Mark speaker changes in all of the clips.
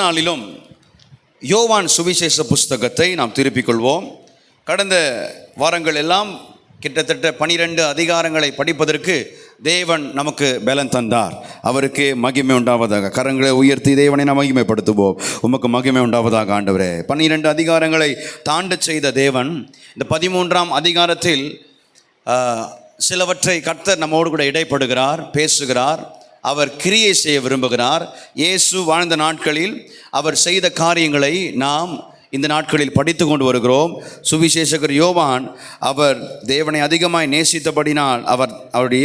Speaker 1: நாளிலும் யோவான் சுவிசேஷ புஸ்தகத்தை நாம் திருப்பிக் கொள்வோம். கடந்த வாரங்கள் எல்லாம் கிட்டத்தட்ட 12 அதிகாரங்களை படிப்பதற்கு தேவன் நமக்கு பலன் தந்தார். அவருக்கு மகிமை உண்டாவதாக. கரங்களை உயர்த்தி தேவனை நாம் மகிமைப்படுத்துவோம். உமக்கு மகிமை உண்டாவதாக ஆண்டவரே. 12 அதிகாரங்களை தாண்ட செய்த தேவன் இந்த 13ஆம் அதிகாரத்தில் சிலவற்றை கர்த்தர் நம்மோடு கூட இடைப்படுகிறார், பேசுகிறார். அவர் கிரியை செய்ய விரும்புகிறார். இயேசு வாழ்ந்த நாட்களில் அவர் செய்த காரியங்களை நாம் இந்த நாட்களில் படித்து கொண்டு வருகிறோம். சுவிசேஷகர் யோவான் அவர் தேவனை அதிகமாய் நேசித்தபடினால் அவருடைய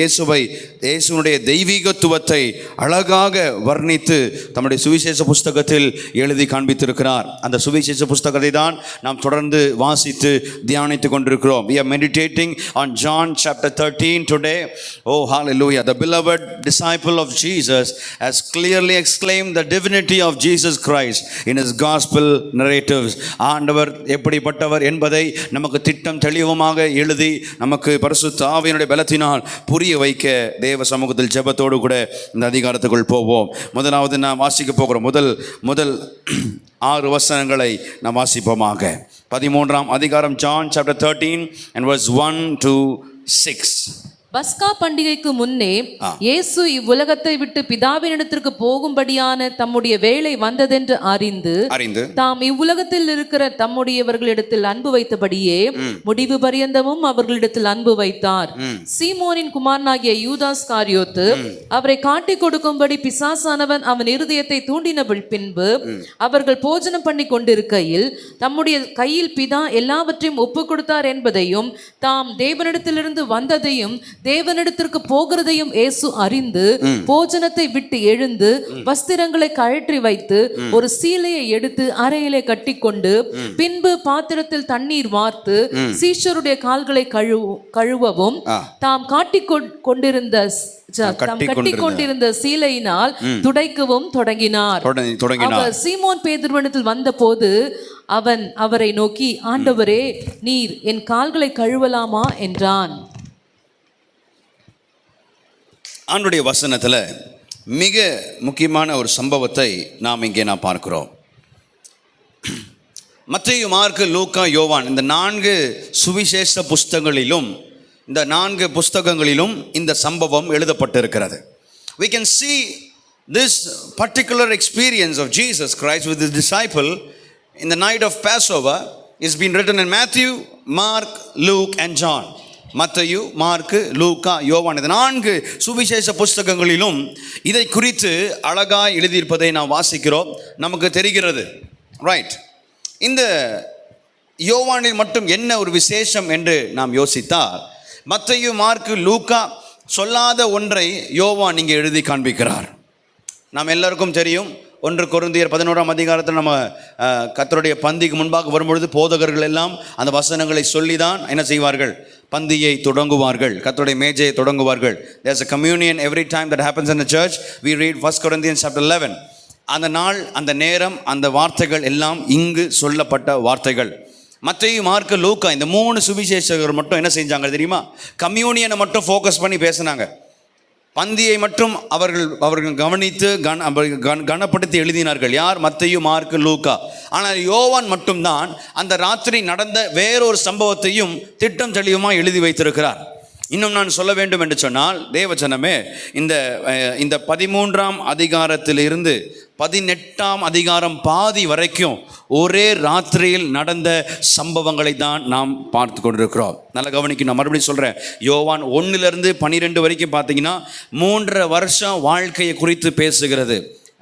Speaker 1: இயேசுனுடைய தெய்வீகத்துவத்தை அழகாக வர்ணித்து தம்முடைய சுவிசேஷ புஸ்தகத்தில் எழுதி காண்பித்திருக்கிறார். அந்த சுவிசேஷ புஸ்தகத்தை தான் நாம் தொடர்ந்து வாசித்து தியானித்து கொண்டிருக்கிறோம். We are meditating on John chapter 13 today. Oh hallelujah. The beloved disciple of Jesus has clearly exclaimed the divinity of Jesus Christ in his gospel narratives. ஆண்டவர் எப்படிப்பட்டவர் என்பதை நமக்கு திட்டம் தெளிவுமாக எழுதி நமக்கு பரிசுத்த ஆவியினுடைய பலத்தினால் புரிய வைக்க தேவ சமூகத்தில் ஜெபத்தோடு கூட இந்த அதிகாரத்துக்குள் போவோம். முதலாவது நாம் வாசிக்க போகிறோம். முதல் 6 வசனங்களை நாம் வாசிப்போமாக. 13ஆம் அதிகாரம் John chapter 13 and verse 1 to 6.
Speaker 2: பஸ்கா பண்டிகைக்கு முன்னே இயேசு இவ்வுலகத்தை விட்டு பிதாவினிடத்திற்கு போகும்படியான தம்முடைய வேளை வந்ததென்று அறிந்து தாம் இவ்வுலகத்தில் இருக்கிற தம்முடையவர்களிடத்தில் அன்பு வைத்தபடியே முடிவு பரியந்தமும் அவர்களிடத்தில் அன்பு வைத்தார். சீமோனின் குமாரனாகிய யூதாஸ் காரியோத்து அவரை காட்டிக் கொடுக்கும்படி பிசாசானவன் அவன் இருதயத்தை தூண்டின பின்பு அவர்கள் போஜனம் பண்ணி கொண்டிருக்கையில் தம்முடைய கையில் பிதா எல்லாவற்றையும் ஒப்பு கொடுத்தார் என்பதையும் தாம் தேவனிடத்திலிருந்து வந்ததையும் தேவனிடத்திற்கு போகிறதையும் இயேசு அறிந்து போஜனத்தை விட்டு எழுந்து வஸ்திரங்களை கழற்றி வைத்து ஒரு சீலையை எடுத்து அறையிலே கட்டிக்கொண்டு பின்பு பாத்திரத்தில் தண்ணீர் வார்த்து சீஷருடைய கால்களை கழுவவும் தாம் கட்டிக்கொண்டிருந்த சீலையினால் துடைக்கவும் தொடங்கினார். அவர் சீமோன் பேதுருவினிடத்தில் வந்த போது அவன் அவரை நோக்கி, ஆண்டவரே, நீர் என் கால்களை கழுவலாமா என்றான்.
Speaker 1: ஆண்டுடைய வசனத்தில் மிக முக்கியமான ஒரு சம்பவத்தை நாம் இங்கே பார்க்கிறோம். மத்தேயு, மார்க்கு, லூக்கா, யோவான் இந்த 4 சுவிசேஷ புஸ்தகங்களிலும் இந்த சம்பவம் எழுதப்பட்டிருக்கிறது. We can see this particular experience of Jesus Christ with his disciple in the night of Passover is been written in Matthew, Mark, Luke and John. மத்தேயு, மார்க்கு, லூக்கா, யோவான் இந்த 4 சுவிசேஷ புஸ்தகங்களிலும் இதை குறித்து அழகாய் எழுதியிருப்பதை நாம் வாசிக்கிறோம், நமக்கு தெரிகிறது. ரைட். இந்த யோவானில் மட்டும் என்ன ஒரு விசேஷம் என்று நாம் யோசித்தால், மத்தேயு, மார்க்கு, லூக்கா சொல்லாத ஒன்றை யோவான் இங்கே எழுதி காண்பிக்கிறார். நாம் எல்லாருக்கும் தெரியும், 1 கொரிந்தியர் 11ஆம் அதிகாரத்தில் நம்ம கர்த்தருடைய பந்திக்கு முன்பாக வரும்பொழுது போதகர்கள் எல்லாம் அந்த வசனங்களை சொல்லி தான் என்ன செய்வார்கள்? பந்தியை தொடங்குவார்கள், கர்த்தருடைய மேஜையை தொடங்குவார்கள். There's a communion every time that happens in the church. We read 1 Corinthians chapter 11. அந்த நாள், அந்த நேரம், அந்த வார்த்தைகள் எல்லாம் இங்கு சொல்லப்பட்ட வார்த்தைகள். மத்தேயு, மார்க்கு, லூக்கா இந்த 3 சுவிசேஷகர் மட்டும் என்ன செஞ்சாங்க தெரியுமா? கம்யூனியனை மட்டும் ஃபோக்கஸ் பண்ணி பேசினாங்க. பந்தியை மட்டும் அவர்கள் கவனித்து கனப்படுத்தி எழுதினார்கள். யார்? மத்தேயு, மார்க்கு, லூக்கா. ஆனால் யோவான் மட்டும்தான் அந்த ராத்திரி நடந்த வேறொரு சம்பவத்தையும் திட்டம் தெளிவுமாக எழுதி வைத்திருக்கிறார். இன்னும் நான் சொல்ல வேண்டும் என்று சொன்னால், தேவஜனமே, இந்த 13ஆம் அதிகாரத்திலிருந்து 18ஆம் அதிகாரம் பாதி வரைக்கும் ஒரே ராத்திரியில் நடந்த சம்பவங்களை தான் நாம் பார்த்து கொண்டிருக்கிறோம். நல்லா கவனிக்கணும். நான் மறுபடியும் சொல்கிறேன், யோவான் 1 to 12 வரைக்கும் பார்த்தீங்கன்னா 3.5 வருஷம் வாழ்க்கையை குறித்து பேசுகிறது.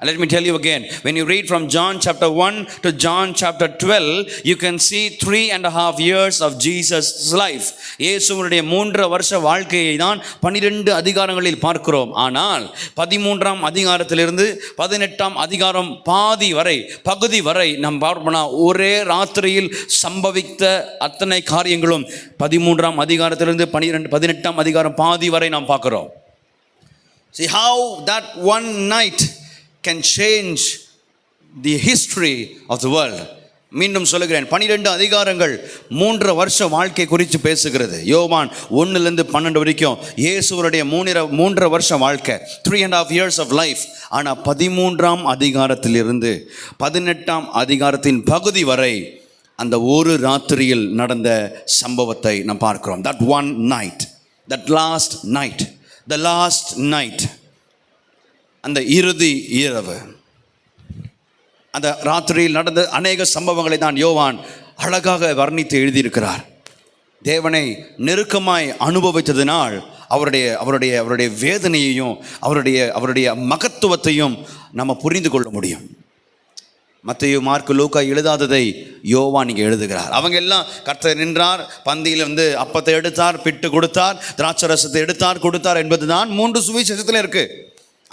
Speaker 1: Let me tell you again, when you read from John chapter 1 to John chapter 12, you can see 3.5 years of Jesus' life. இயேசுவுடைய 3.5 வருஷ வாழ்க்கையை தான் 12 அதிகாரங்களில் பார்க்கிறோம். ஆனால் 13ஆம் அதிகாரத்திலிருந்து 18ஆம் அதிகாரம் பகுதி வரை நாம் பார்ப்போம்னா ஒரே ராத்திரியில் சம்பவித்த அத்தனை காரியங்களும் 13ஆம் அதிகாரத்திலிருந்து 18ஆம் அதிகாரம் பாதி வரை நாம் பார்க்கிறோம். See how that one night can change the history of the world. மீண்டும் சொல்லுகிறேன், 12 அதிகாரங்கள் 3 வருஷ வாழ்க்கை குறித்து பேசுகிறது. யோவான் 1-12 வரைக்கும் இயேசுவருடைய 3 வருஷ வாழ்க்கை, 3.5 years of life. ஆனால் 13ஆம் அதிகாரத்திலிருந்து 18ஆம் அதிகாரத்தின் பகுதி வரை அந்த ஒரு ராத்திரியில் நடந்த சம்பவத்தை நாம் பார்க்கிறோம். That one night, that last night, the last night, அந்த இறுதி இரவு, அந்த ராத்திரியில் நடந்த அநேக சம்பவங்களை தான் யோவான் அழகாக வர்ணித்து எழுதியிருக்கிறார். தேவனை நெருக்கமாய் அனுபவித்ததினால் அவருடைய வேதனையையும் அவருடைய மகத்துவத்தையும் நம்ம புரிந்து கொள்ள முடியும். மத்தேயு, மார்க்கு, லூக்கா எழுதாததை யோவான் இங்கே எழுதுகிறார். அவங்க எல்லாம் கர்த்தர் நின்றார், பந்தியில் அப்பத்தை எடுத்தார், பிட்டு கொடுத்தார், திராட்சரசத்தை எடுத்தார், கொடுத்தார் என்பதுதான் 3 சுவிசேஷத்தில் இருக்கு.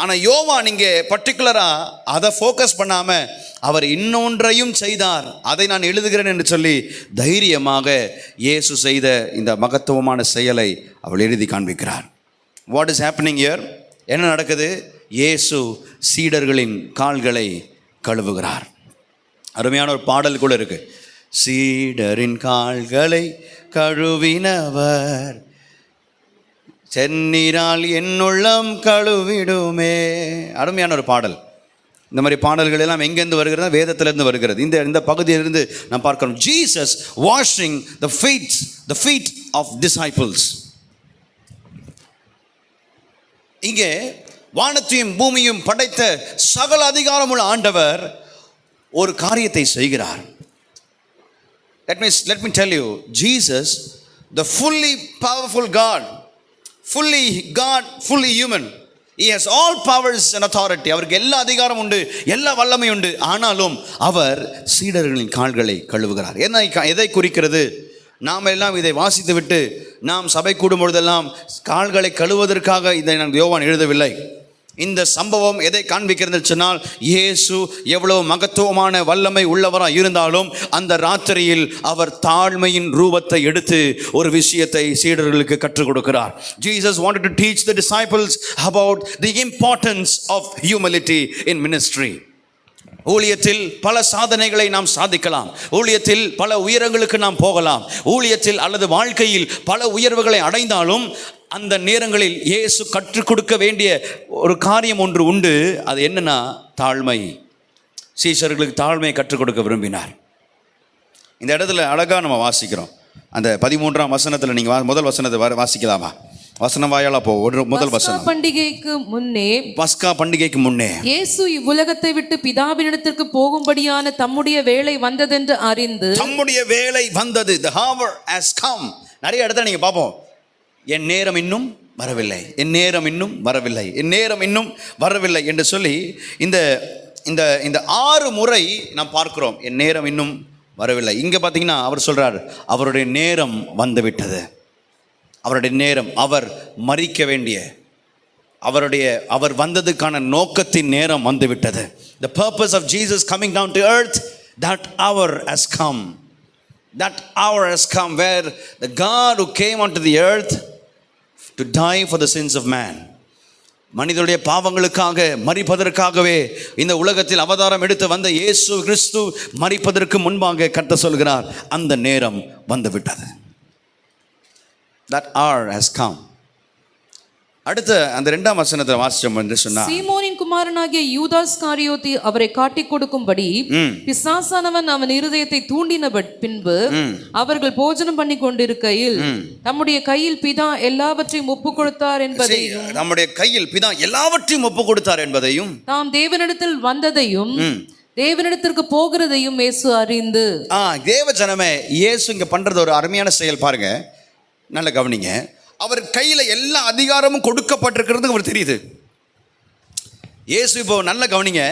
Speaker 1: ஆனால் யோவான் இங்கே பர்டிகுலராக அதை ஃபோக்கஸ் பண்ணாமல் அவர் இன்னொன்றையும் செய்தார், அதை நான் எழுதுகிறேன் என்று சொல்லி தைரியமாக இயேசு செய்த இந்த மகத்துவமான செயலை அவள் எழுதி காண்பிக்கிறார். What is happening here? என்ன நடக்குது? இயேசு சீடர்களின் கால்களை கழுவுகிறார். அருமையான ஒரு பாடல் கூட இருக்கு. சீடரின் கால்களை கழுவினவர் செந்நீரால் என்னுள்ளம் கழுவிடுமே. அருமையான ஒரு பாடல். இந்த மாதிரி பாடல்கள் எல்லாம் எங்கேருந்து வருகிறது? வேதத்திலிருந்து வருகிறது. இந்த பகுதியிலிருந்து நாம் பார்க்கிறோம். Jesus washing the feet of disciples. இங்கே வானத்தையும் பூமியும் படைத்த சகல அதிகாரமுள்ள ஆண்டவர் ஒரு காரியத்தை செய்கிறார். Let me tell you, Jesus, the fully powerful God, fully God, fully human, he has all powers and authority. அவருக்கு எல்லா அதிகாரம் உண்டு, எல்லா வல்லமை உண்டு. ஆனாலும் அவர் சீடர்களின் கால்களை கழுவுகிறார். எதை குறிக்கிறது? நாம் எல்லாம் இதை வாசித்து விட்டு நாம் சபை கூடும் பொழுதெல்லாம் கால்களை கழுவுவதற்காக இதை நான் யோவான் எழுதவில்லை. இந்த சம்பவம் எதை காண்பிக்கிறது சொன்னால், இயேசு எவ்வளவு மகத்துவமான வல்லமை உள்ளவராக இருந்தாலும் அந்த ராத்திரியில் அவர் தாழ்மையின் ரூபத்தை எடுத்து ஒரு விஷயத்தை சீடர்களுக்கு கற்றுக் கொடுக்கிறார். Jesus wanted to teach the disciples about the importance of humility in ministry. ஊழியத்தில் பல சாதனைகளை நாம் சாதிக்கலாம், ஊழியத்தில் பல உயரங்களுக்கு நாம் போகலாம், ஊழியத்தில் அல்லது வாழ்க்கையில் பல உயர்வுகளை அடைந்தாலும் அந்த நேரங்களில் இயேசு கற்றுக் கொடுக்க வேண்டிய ஒரு காரியம் ஒன்று உண்டு. அது என்னன்னா தாழ்மை. சீஷர்களுக்கு தாழ்மையை கற்றுக் கொடுக்க விரும்பினார். இந்த இடத்துல அழகாக நம்ம வாசிக்கிறோம். அந்த 13ஆம் வசனத்தில் நீங்கள் முதல் வசனத்தை வாசிக்கலாமா? வசனம் வாயாலா போ. முதல் வசனம். பஸ்கா பண்டிகைக்கு முன்னே
Speaker 2: இயேசு இவ்வுலகத்தை விட்டு பிதாவினிடத்திற்கு போகும்படியான தம்முடைய வேளை வந்ததென்று அறிந்து.
Speaker 1: தம்முடைய வேளை வந்தது, the hour has come. நிறைய இடத்துல நீங்க பார்ப்போம், என் நேரம் இன்னும் வரவில்லை, என் நேரம் இன்னும் வரவில்லை, என் நேரம் இன்னும் வரவில்லை என்று சொல்லி இந்த இந்த இந்த 6 முறை நாம் பார்க்கிறோம், என் நேரம் இன்னும் வரவில்லை. இங்கே பார்த்தீங்கன்னா அவர் சொல்றார், அவருடைய நேரம் வந்துவிட்டது. அவருடைய நேரம், அவர் மரிக்க வேண்டிய அவர் வந்ததுக்கான நோக்கத்தின் நேரம் வந்துவிட்டது. The purpose of Jesus coming down to earth, that hour has come. That hour has come where the God who came onto the earth to die for the sins of man, மனிதனுடைய பாவங்களுக்காக மரிப்பதற்காகவே இந்த உலகத்தில் அவதாரம் எடுத்து வந்த இயேசு கிறிஸ்து மரிப்பதற்கு முன்பாக கர்த்தர் சொல்கிறார், அந்த நேரம் வந்துவிட்டது. That hour has come. அடுத்த அந்த 2ஆம் வசனத்தை வாசிச்சோம் என்று சொன்னார்,
Speaker 2: சீமோனின் குமாரனாகிய யூதாஸ் காரியோத்தி அவரை காட்டிக் கொடுக்கும்படி பிசாசானவன் அவன் இருதயத்தை தூண்டின பின்பு அவர்கள் போஜனம் பண்ணி கொண்டிருக்கையில் நம்முடைய கையில் பிதா எல்லாவற்றையும் ஒப்பு கொடுத்தார் என்பதையும்,
Speaker 1: நம்முடைய கையில் பிதா எல்லாவற்றையும் ஒப்பு கொடுத்தார் என்பதையும்,
Speaker 2: தாம் தேவனிடத்தில் வந்ததையும் தேவனிடத்திற்கு போகிறதையும் இயேசு அறிந்து.
Speaker 1: தேவ ஜனமே, இயேசு இங்க பண்றது ஒரு அருமையான செயல் பாருங்க, நல்ல கவனிங்க. அவர் கையில் எல்லா அதிகாரமும் கொடுக்கப்பட்டிருக்கிறது அவர் தெரியுது. இயேசு இப்போ நல்ல கவனிங்க,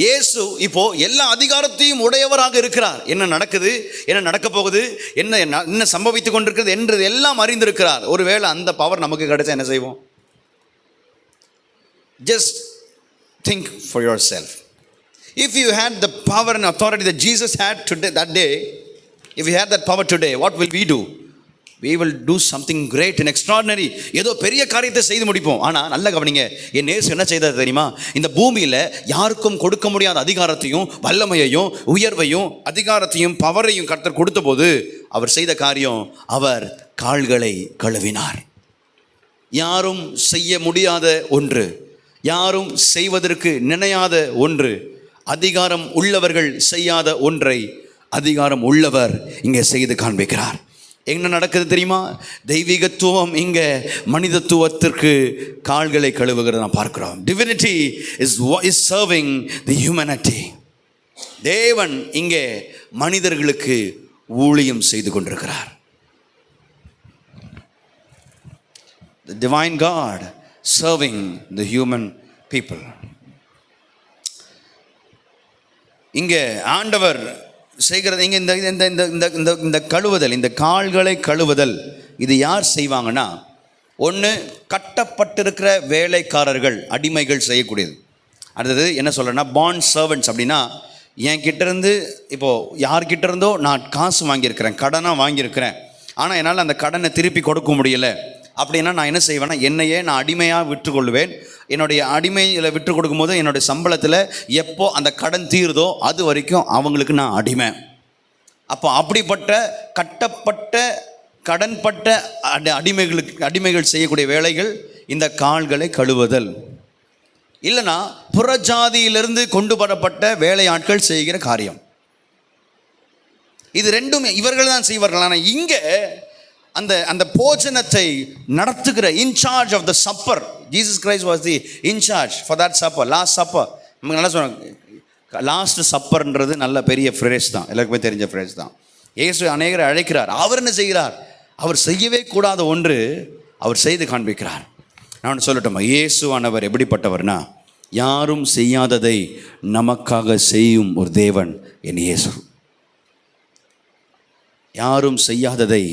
Speaker 1: இயேசு இப்போ எல்லா அதிகாரத்தையும் உடையவராக இருக்கிறார். என்ன நடக்குது, என்ன நடக்க போகுது, என்ன சம்பவித்துக் கொண்டிருக்கிறது என்றது எல்லாம் அறிந்திருக்கிறார். ஒருவேளை அந்த பவர் நமக்கு கிடைச்சா என்ன செய்வோம்? Just think for yourself. If you had the power and authority that Jesus had today, that day, if you had that power today, what will we do? we will do something great and extraordinary. ஏதோ பெரிய காரியத்தை செய்து முடிப்போம். ஆனால் நல்ல கவனிங்க, என் இயேசு என்ன செய்தார் தெரியுமா? இந்த பூமியில் யாருக்கும் கொடுக்க முடியாத அதிகாரத்தையும் வல்லமையையும் உயர்வையும் அதிகாரத்தையும் பவரையும் கர்த்தர் கொடுத்த போது அவர் செய்த காரியம், அவர் கால்களை கழுவினார். யாரும் செய்ய முடியாத ஒன்று, யாரும் செய்வதற்கு நினையாத ஒன்று, அதிகாரம் உள்ளவர்கள் செய்யாத ஒன்றை அதிகாரம் உள்ளவர் இங்கே செய்து காண்பிக்கிறார். என்ன நடக்குது தெரியுமா? தெய்வீகத்துவம் இங்கே மனிதத்துவத்திற்கு கால்களை கழுவுகிறத நான் பார்க்கிறோம். Divinity is serving the humanity. தேவன் இங்கே மனிதர்களுக்கு ஊழியம் செய்து கொண்டிருக்கிறார். The divine God serving the human people. இங்கே ஆண்டவர் செய்கிறது, இங்கே இந்த இந்த இந்த இந்த இந்த கழுவுதல், இந்த கால்களை கழுவுதல், இது யார் செய்வாங்கன்னா, ஒன்று கட்டப்பட்டிருக்கிற வேலைக்காரர்கள், அடிமைகள் செய்யக்கூடியது. அடுத்தது என்ன சொல்கிறேன்னா, பாண்ட் சர்வன்ட்ஸ். அப்படின்னா என் கிட்டேருந்து இப்போது யார்கிட்ட இருந்தோ நான் காசு வாங்கியிருக்கிறேன், கடனாக வாங்கியிருக்கிறேன், ஆனால் என்னால் அந்த கடனை திருப்பி கொடுக்க முடியலை. அப்படின்னா நான் என்ன செய்வேன்னா, என்னையே நான் அடிமையாக விட்டுக்கொள்வேன். என்னுடைய அடிமையில் விட்டு கொடுக்கும்போது என்னுடைய சம்பளத்தில் எப்போ அந்த கடன் தீருதோ அது வரைக்கும் அவங்களுக்கு நான் அடிமை. அப்போ அப்படிப்பட்ட கட்டப்பட்ட கடன்பட்ட அடிமைகள் செய்யக்கூடிய வேலைகள் இந்த கால்களை கழுவுதல். இல்லைனா புறஜாதியிலிருந்து கொண்டு வரப்பட்ட வேலையாட்கள் செய்கிற காரியம். இது ரெண்டும் இவர்கள் தான் செய்வார்கள். ஆனால் இங்கே அந்த அந்த போஜனத்தை நடத்துகிற in charge of the supper, Jesus Christ was the in charge for that supper, last supper. நமக்கு நல்லா சொன்னாங்க, லாஸ்ட் சப்பர்ன்றது நல்ல பெரிய ஃப்ரேஸ் தான், எல்லாருக்குமே தெரிஞ்ச ஃப்ரேஸ் தான். இயேசு அநேகரை அழைக்கிறார். அவர் என்ன செய்கிறார்? அவர் செய்யவே கூடாத ஒன்று அவர் செய்து காண்பிக்கிறார். நான் சொல்லட்டுமா, இயேசுவானவர் எப்படிப்பட்டவர்னா, யாரும் செய்யாததை நமக்காக செய்யும் ஒரு தேவன் என் இயேசு. யாரும் செய்யாததை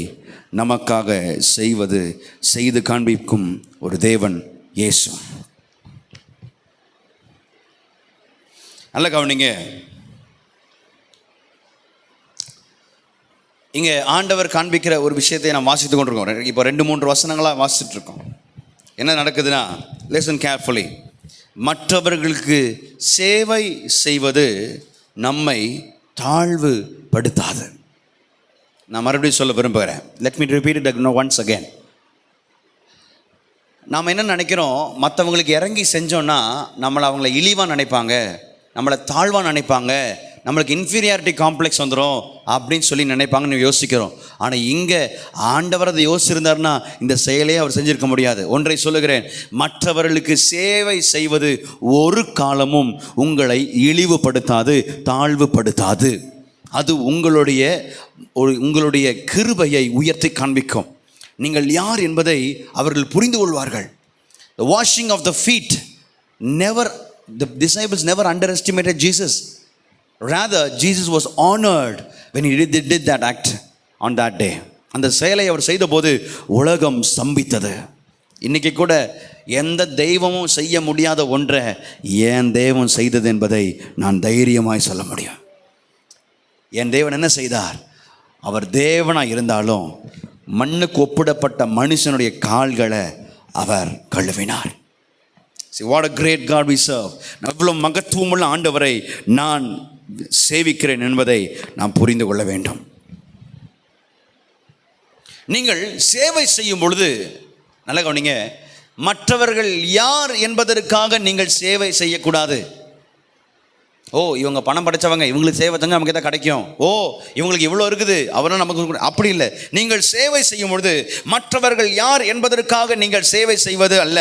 Speaker 1: நமக்காக செய்து காண்பிக்கும் ஒரு தேவன் இயேசு. நல்ல கவனிங்க, இங்கே ஆண்டவர் காண்பிக்கிற ஒரு விஷயத்தை நாம் வாசித்து கொண்டிருக்கோம். இப்போ 2-3 வசனங்களாக வாசிச்சுட்டு இருக்கோம். என்ன நடக்குதுன்னா, லிசன் கேர்ஃபுல்லி. மற்றவர்களுக்கு சேவை செய்வது நம்மை தாழ்வுபடுத்தாது. நான் மறுபடியும் சொல்ல விரும்புகிறேன். Let me repeat it once again. நாம் என்ன நினைக்கிறோம், மற்றவங்களுக்கு இறங்கி செஞ்சோன்னா நம்மளை அவங்கள இழிவாக நினைப்பாங்க, நம்மளை தாழ்வாக நினைப்பாங்க, நம்மளுக்கு இன்ஃபீரியாரிட்டி காம்ப்ளெக்ஸ் வந்துடும் அப்படின்னு சொல்லி நினைப்பாங்கன்னு யோசிக்கிறோம். ஆனால் இங்கே ஆண்டவர் அதை யோசிச்சிருந்தார்னா இந்த செயலையே அவர் செஞ்சிருக்க முடியாது. ஒன்றை சொல்லுகிறேன், மற்றவர்களுக்கு சேவை செய்வது ஒரு காலமும் உங்களை இழிவுபடுத்தாது, தாழ்வுபடுத்தாது. அது உங்களுடைய கிருபையை உயர்த்தி காண்பிக்கும். நீங்கள் யார் என்பதை அவர்கள் புரிந்து கொள்வார்கள். The washing of the feet, the disciples never underestimated Jesus. Rather, Jesus was honored when he did that act on that day. அந்த செயலை அவர் செய்தபோது உலகம் ஸ்தம்பித்தது. இன்றைக்கி கூட எந்த தெய்வமும் செய்ய முடியாத ஒன்றை என் தெய்வம் செய்தது என்பதை நான் தைரியமாய் சொல்ல முடியும். என் தேவன் என்ன செய்தார்? அவர் தேவனாக இருந்தாலும் மண்ணுக்கு ஒப்பிடப்பட்ட மனுஷனுடைய கால்களை அவர் கழுவினார். See what a great God we serve. அவ்வளோ மகத்துவமுள்ள ஆண்டவரை நான் சேவிக்கிறேன் என்பதை நாம் புரிந்து கொள்ள வேண்டும். நீங்கள் சேவை செய்யும் பொழுது நல்ல கவனிங்க, மற்றவர்கள் யார் என்பதற்காக நீங்கள் சேவை செய்யக்கூடாது. ஓ இவங்க பணம் படைச்சவங்க, இவங்களுக்கு சேவை செஞ்சால் நமக்கு எதாவது கிடைக்கும், ஓ இவங்களுக்கு இவ்வளோ இருக்குது அவரும் நமக்கு, அப்படி இல்லை. நீங்கள் சேவை செய்யும் பொழுது மற்றவர்கள் யார் என்பதற்காக நீங்கள் சேவை செய்வது அல்ல,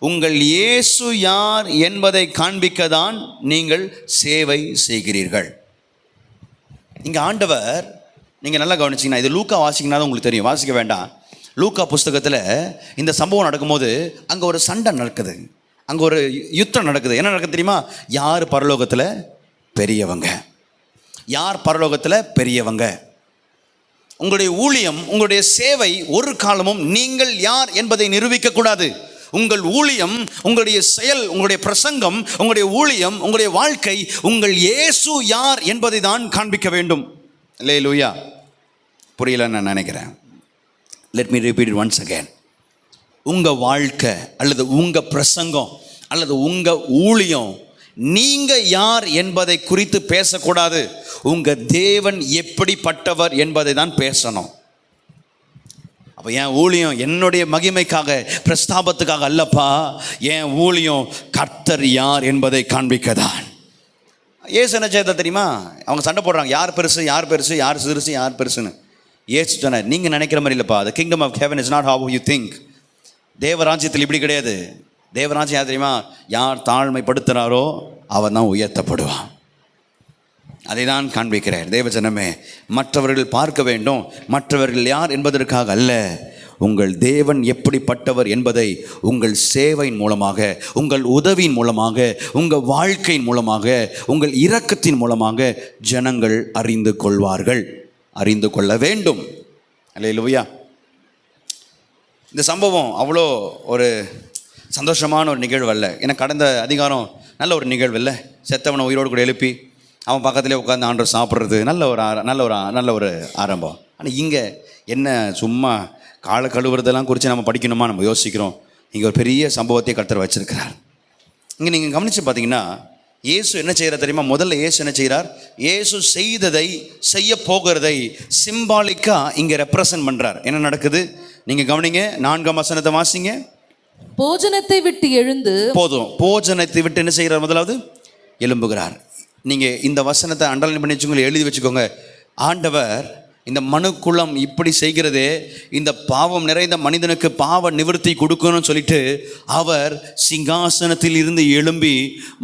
Speaker 1: உங்கள் இயேசு யார் என்பதை காண்பிக்க தான் நீங்கள் சேவை செய்கிறீர்கள். இங்கே ஆண்டவர், நீங்கள் நல்லா கவனிச்சிங்கன்னா, இது லூக்கா வாசிங்கன்னா தான் உங்களுக்கு தெரியும், வாசிக்க வேண்டாம். லூக்கா புஸ்தகத்தில் இந்த சம்பவம் நடக்கும்போது அங்கே ஒரு சண்டை நடக்குது, அங்கே ஒரு யுத்தம் நடக்குது. என்ன நடக்குது தெரியுமா? யார் பரலோகத்தில் பெரியவங்க, யார் பரலோகத்தில் பெரியவங்க. உங்களுடைய ஊழியம், உங்களுடைய சேவை ஒரு காலமும் நீங்கள் யார் என்பதை நிரூபிக்கக்கூடாது. உங்கள் ஊழியம், உங்களுடைய செயல், உங்களுடைய பிரசங்கம், உங்களுடைய ஊழியம், உங்களுடைய வாழ்க்கை உங்கள் இயேசு யார் என்பதை தான் காண்பிக்க வேண்டும். அல்லேலூயா. புரியலன்னு நான் நினைக்கிறேன். Let me repeat it once again. உங்கள் வாழ்க்கை அல்லது உங்கள் பிரசங்கம் அல்லது உங்கள் ஊழியம் நீங்கள் யார் என்பதை குறித்து பேசக்கூடாது. உங்கள் தேவன் எப்படிப்பட்டவர் என்பதை தான் பேசணும். அப்போ என் ஊழியம் என்னுடைய மகிமைக்காக பிரஸ்தாபத்துக்காக அல்லப்பா, என் ஊழியம் கர்த்தர் யார் என்பதை காண்பிக்கதான். ஏசு என்ன செய்த தெரியுமா? அவங்க சண்டை போடுறாங்க, யார் பெருசு யார் பெருசு, யார் சிறுசு யார் பெருசுன்னு. ஏசு சொன்னார், நீங்கள் நினைக்கிற மாதிரி இல்லைப்பா, the kingdom of heaven is not how you think. தேவராஜ்யத்தில் இப்படி கிடையாது. தேவராஜ்யம் யார் தெரியுமா? யார் தாழ்மைப்படுத்துகிறாரோ அவன் தான் உயர்த்தப்படுவான். அதை தான் காண்பிக்கிறார். தேவஜனமே, மற்றவர்கள் பார்க்க வேண்டும், மற்றவர்கள் யார் என்பதற்காக அல்ல, உங்கள் தேவன் எப்படிப்பட்டவர் என்பதை உங்கள் சேவையின் மூலமாக, உங்கள் உதவியின் மூலமாக, உங்கள் வாழ்க்கையின் மூலமாக, உங்கள் இரக்கத்தின் மூலமாக ஜனங்கள் அறிந்து கொள்வார்கள், அறிந்து கொள்ள வேண்டும். அல்லேலூயா. இந்த சம்பவம் அவ்வளோ ஒரு சந்தோஷமான ஒரு நிகழ்வு அல்ல. ஏன்னா கடந்த அதிகாரம் நல்ல ஒரு நிகழ்வு இல்லை. செத்தவனை உயிரோடு கூட எழுப்பி அவன் பக்கத்துலேயே உட்காந்து ஆண்டவர் சாப்பிட்றது நல்ல ஒரு ஆரம்பம். ஆனால் இங்கே என்ன சும்மா காலை கழுவுறதெல்லாம் குறித்து நம்ம படிக்கணுமா நம்ம யோசிக்கிறோம். இங்கே ஒரு பெரிய சம்பவத்தை கர்த்தர் வச்சிருக்கிறார். இங்கே நீங்கள் கவனித்து பார்த்தீங்கன்னா இயேசு என்ன செய்கிறார் தெரியுமா? முதல்ல இயேசு என்ன செய்கிறார்? இயேசு செய்ததை செய்ய போகிறதை சிம்பாலிக்காக இங்கே ரெப்ரசன்ட் பண்ணுறார். என்ன நடக்குது நீங்கள் கவனிங்க. 4ஆம் வசனத்தை வாசிங்க.
Speaker 2: போஜனத்தை விட்டு எழுந்து,
Speaker 1: போதும், போஜனத்தை விட்டு என்ன செய்கிறார்? முதலாவது எழும்புகிறார். நீங்கள் இந்த வசனத்தை அண்டர்லைன் பண்ணி வச்சுக்கோங்க, எழுதி வச்சுக்கோங்க. ஆண்டவர் இந்த மனுக்குளம் இப்படி செய்கிறதே இந்த பாவம் நிறைந்த மனிதனுக்கு பாவ நிவர்த்தி கொடுக்கணும்னு சொல்லிட்டு அவர் சிங்காசனத்தில் இருந்து எழும்பி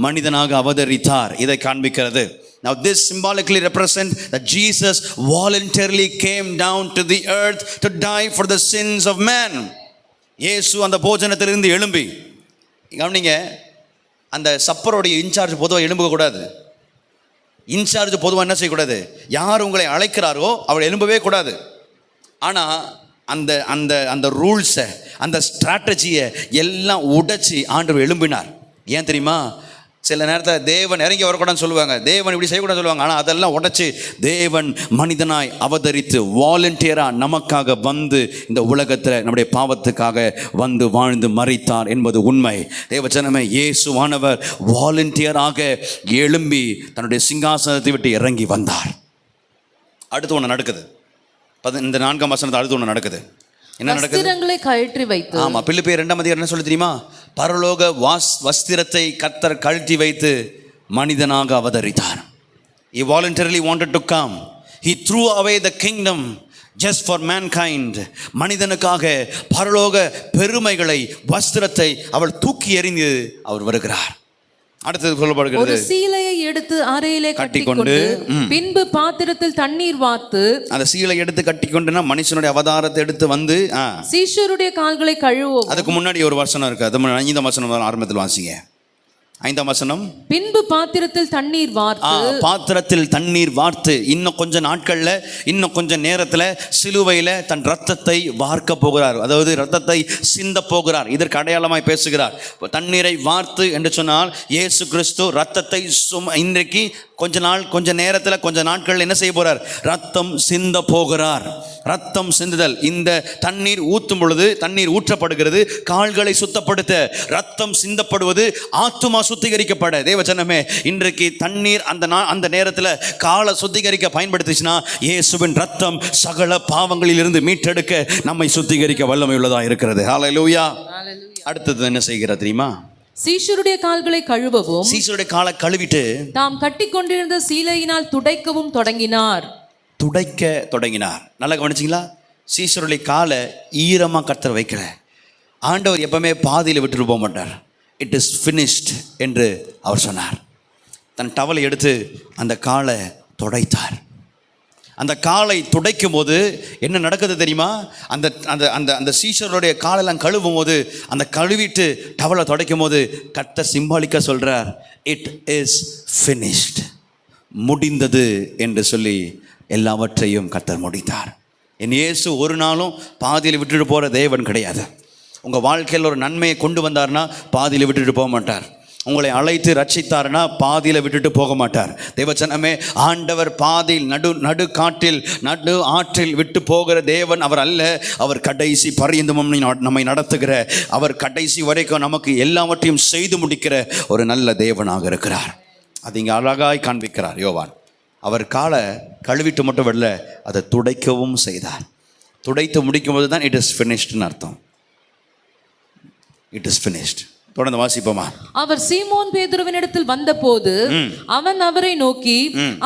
Speaker 1: மனிதனாக அவதரித்தார். இதை காண்பிக்கிறது. Now this symbolically represents that Jesus voluntarily came down to the earth to die for the sins of man. இயேசு அந்த போஜனத்திலிருந்து எழும்பி, கவனிங்க, அந்த சப்பரோடைய இன்சார்ஜ் பொதுவாக எழும்பக்கூடாது. இன்சார்ஜ் பொதுவாக என்ன செய்யக்கூடாது? யார் உங்களை அழைக்கிறாரோ அவள் எழும்பவே கூடாது. ஆனால் அந்த அந்த அந்த ரூல்ஸை, அந்த ஸ்ட்ராட்டஜியை எல்லாம் உடைச்சி ஆண்டவர் எழும்பினார். ஏன் தெரியுமா? சில நேரத்தில் தேவன் இறங்கி வரக்கூடாதுன்னு சொல்லுவாங்க, தேவன் இப்படி செய்யக்கூடாதுன்னு சொல்லுவாங்க. ஆனால் அதெல்லாம் உடைச்சி தேவன் மனிதனாய் அவதரித்து வாலண்டியராக நமக்காக வந்து இந்த உலகத்தில் நம்முடைய பாவத்துக்காக வந்து வாழ்ந்து மரித்தார் என்பது உண்மை. தேவஜனமே, இயேசுவானவர் வாலண்டியராக எழும்பி தன்னுடைய சிங்காசனத்தை விட்டு இறங்கி வந்தார். அடுத்து ஒன்று நடக்குது. இந்த 4ஆம் வசனத்தில் அடுத்து ஒன்று நடக்குது. என்ன நடக்குது? வஸ்திரங்களை கழற்றி வைத்து, ஆமா, பிலிப்பியர் 2ஆம் அதிகாரம் என்ன சொல்லி தெரியுமா? பரலோக வஸ்திரத்தை கர்த்தர் கழற்றி வைத்து மனிதனாக அவதரித்தார். He voluntarily wanted to come. He threw away the kingdom just for mankind. மனிதனுக்காக பரலோக பெருமைகளை, வஸ்திரத்தை அவர் தூக்கி எறிந்து அவர் வருகிறார். அடுத்தது சொல்லப்படுகிறது, ஒரு சீலையை எடுத்து அறையிலே கட்டிக்கொண்டு பின்பு பாத்திரத்தில் தண்ணீர் வார்த்து, அந்த சீலை எடுத்து கட்டிக்கொண்டுனா மனுஷனுடைய அவதாரத்தை எடுத்து வந்து சீஷருடைய கால்களை கழுவும். அதுக்கு முன்னாடி ஒரு வசனம் இருக்கு, அது 5ஆம் வசனம் ஆரம்பத்தில் வாசிங்க. 5ஆம் வசனம். பின்பு பாத்திரத்தில் தண்ணீர் வார்த்து, பாத்திரத்தில் தண்ணீர் வார்த்து, இன்னும் கொஞ்ச நாட்கள்ல, இன்னும் கொஞ்ச நேரத்தில் சிலுவையில் தன் ரத்தத்தை வார்க்க போகிறார். அதாவது ரத்தத்தை சிந்த போகிறார். இதற்கு அடையாளமாய் பேசுகிறார். தண்ணீரை வார்த்து என்று சொன்னால் இயேசு கிறிஸ்து ரத்தத்தை இன்றைக்கு கொஞ்ச நேரத்தில், கொஞ்ச நாட்கள் என்ன செய்ய போகிறார்? ரத்தம் சிந்த போகிறார். ரத்தம் சிந்துதல். இந்த தண்ணீர் ஊற்றும் பொழுது, தண்ணீர் ஊற்றப்படுகிறது கால்களை சுத்தப்படுத்த. ரத்தம் சிந்தப்படுவது ஆத்துமா சுத்திகரிக்கப்பட. தேவஜனமே, இன்றைக்கு தண்ணீர் அந்த நேரத்தில் காலை சுத்திகரிக்க பயன்படுத்திச்சுன்னா இயேசுவின் ரத்தம் சகல பாவங்களில் இருந்து மீட்டெடுக்க நம்மை சுத்திகரிக்க வல்லமை உள்ளதாக இருக்கிறது. ஹல்லேலூயா. அடுத்தது என்ன செய்கிறார் தெரியுமா? சீஷருடைய கால்களை கழுவவும், சீஷருடைய காலை கழுவிட்டு தாம் கட்டி கொண்டிருந்த சீலையினால் துடைக்கவும் தொடங்கினார். துடைக்க தொடங்கினார். நல்லா கவனிச்சிங்களா? சீஷருடைய காலை ஈரமாக கர்த்தர் வைக்கல. ஆண்டவர் எப்பவுமே பாதியில் விட்டுட்டு போக மாட்டார். இட் இஸ் ஃபினிஷ்ட் என்று அவர் சொன்னார். தன் டவலை எடுத்து அந்த காலை துடைத்தார். அந்த காலை துடைக்கும் போது என்ன நடக்குது தெரியுமா? அந்த அந்த அந்த அந்த சீஷருடைய காலெல்லாம் கழுவும் போது, அந்த கழுவிட்டு டவலை துடைக்கும் போது கர்த்தர் சிம்பாலிக்காக சொல்கிறார், இட் இஸ் ஃபினிஷ்ட், முடிந்தது என்று சொல்லி எல்லாவற்றையும் கர்த்தர் முடித்தார். என் இயேசு ஒரு நாளும் பாதியில் விட்டுட்டு போகிற தேவன் கிடையாது. உங்கள் வாழ்க்கையில் ஒரு நன்மையை கொண்டு வந்தார்னா பாதியில் விட்டுட்டு போக மாட்டார். உங்களை அழைத்து ரட்சித்தார்னா பாதியில் விட்டுட்டு போக மாட்டார். தேவச்சனமே, ஆண்டவர் பாதியில் நடு காட்டில் நடு ஆற்றில் விட்டு போகிற தேவன் அவர் அல்ல. அவர் கடைசி பரியந்தமும் நம்மை நடத்துகிற, அவர் கடைசி வரைக்கும் நமக்கு எல்லாவற்றையும் செய்து முடிக்கிற ஒரு நல்ல தேவனாக இருக்கிறார். அது இங்கே அழகாய் காண்பிக்கிறார் யோவான். அவர் காலை கழுவிட்டு மட்டும் வரல, அதை துடைக்கவும் செய்தார். துடைத்து முடிக்கும்போது தான் இட் இஸ் ஃபினிஷ்டுன்னு அர்த்தம். It is finished. தொடர்ந்து வாசிப்போமா. அவர்
Speaker 2: சீமோன் பேதுருவினிடத்தில் வந்தபோது அவன் அவரை நோக்கி,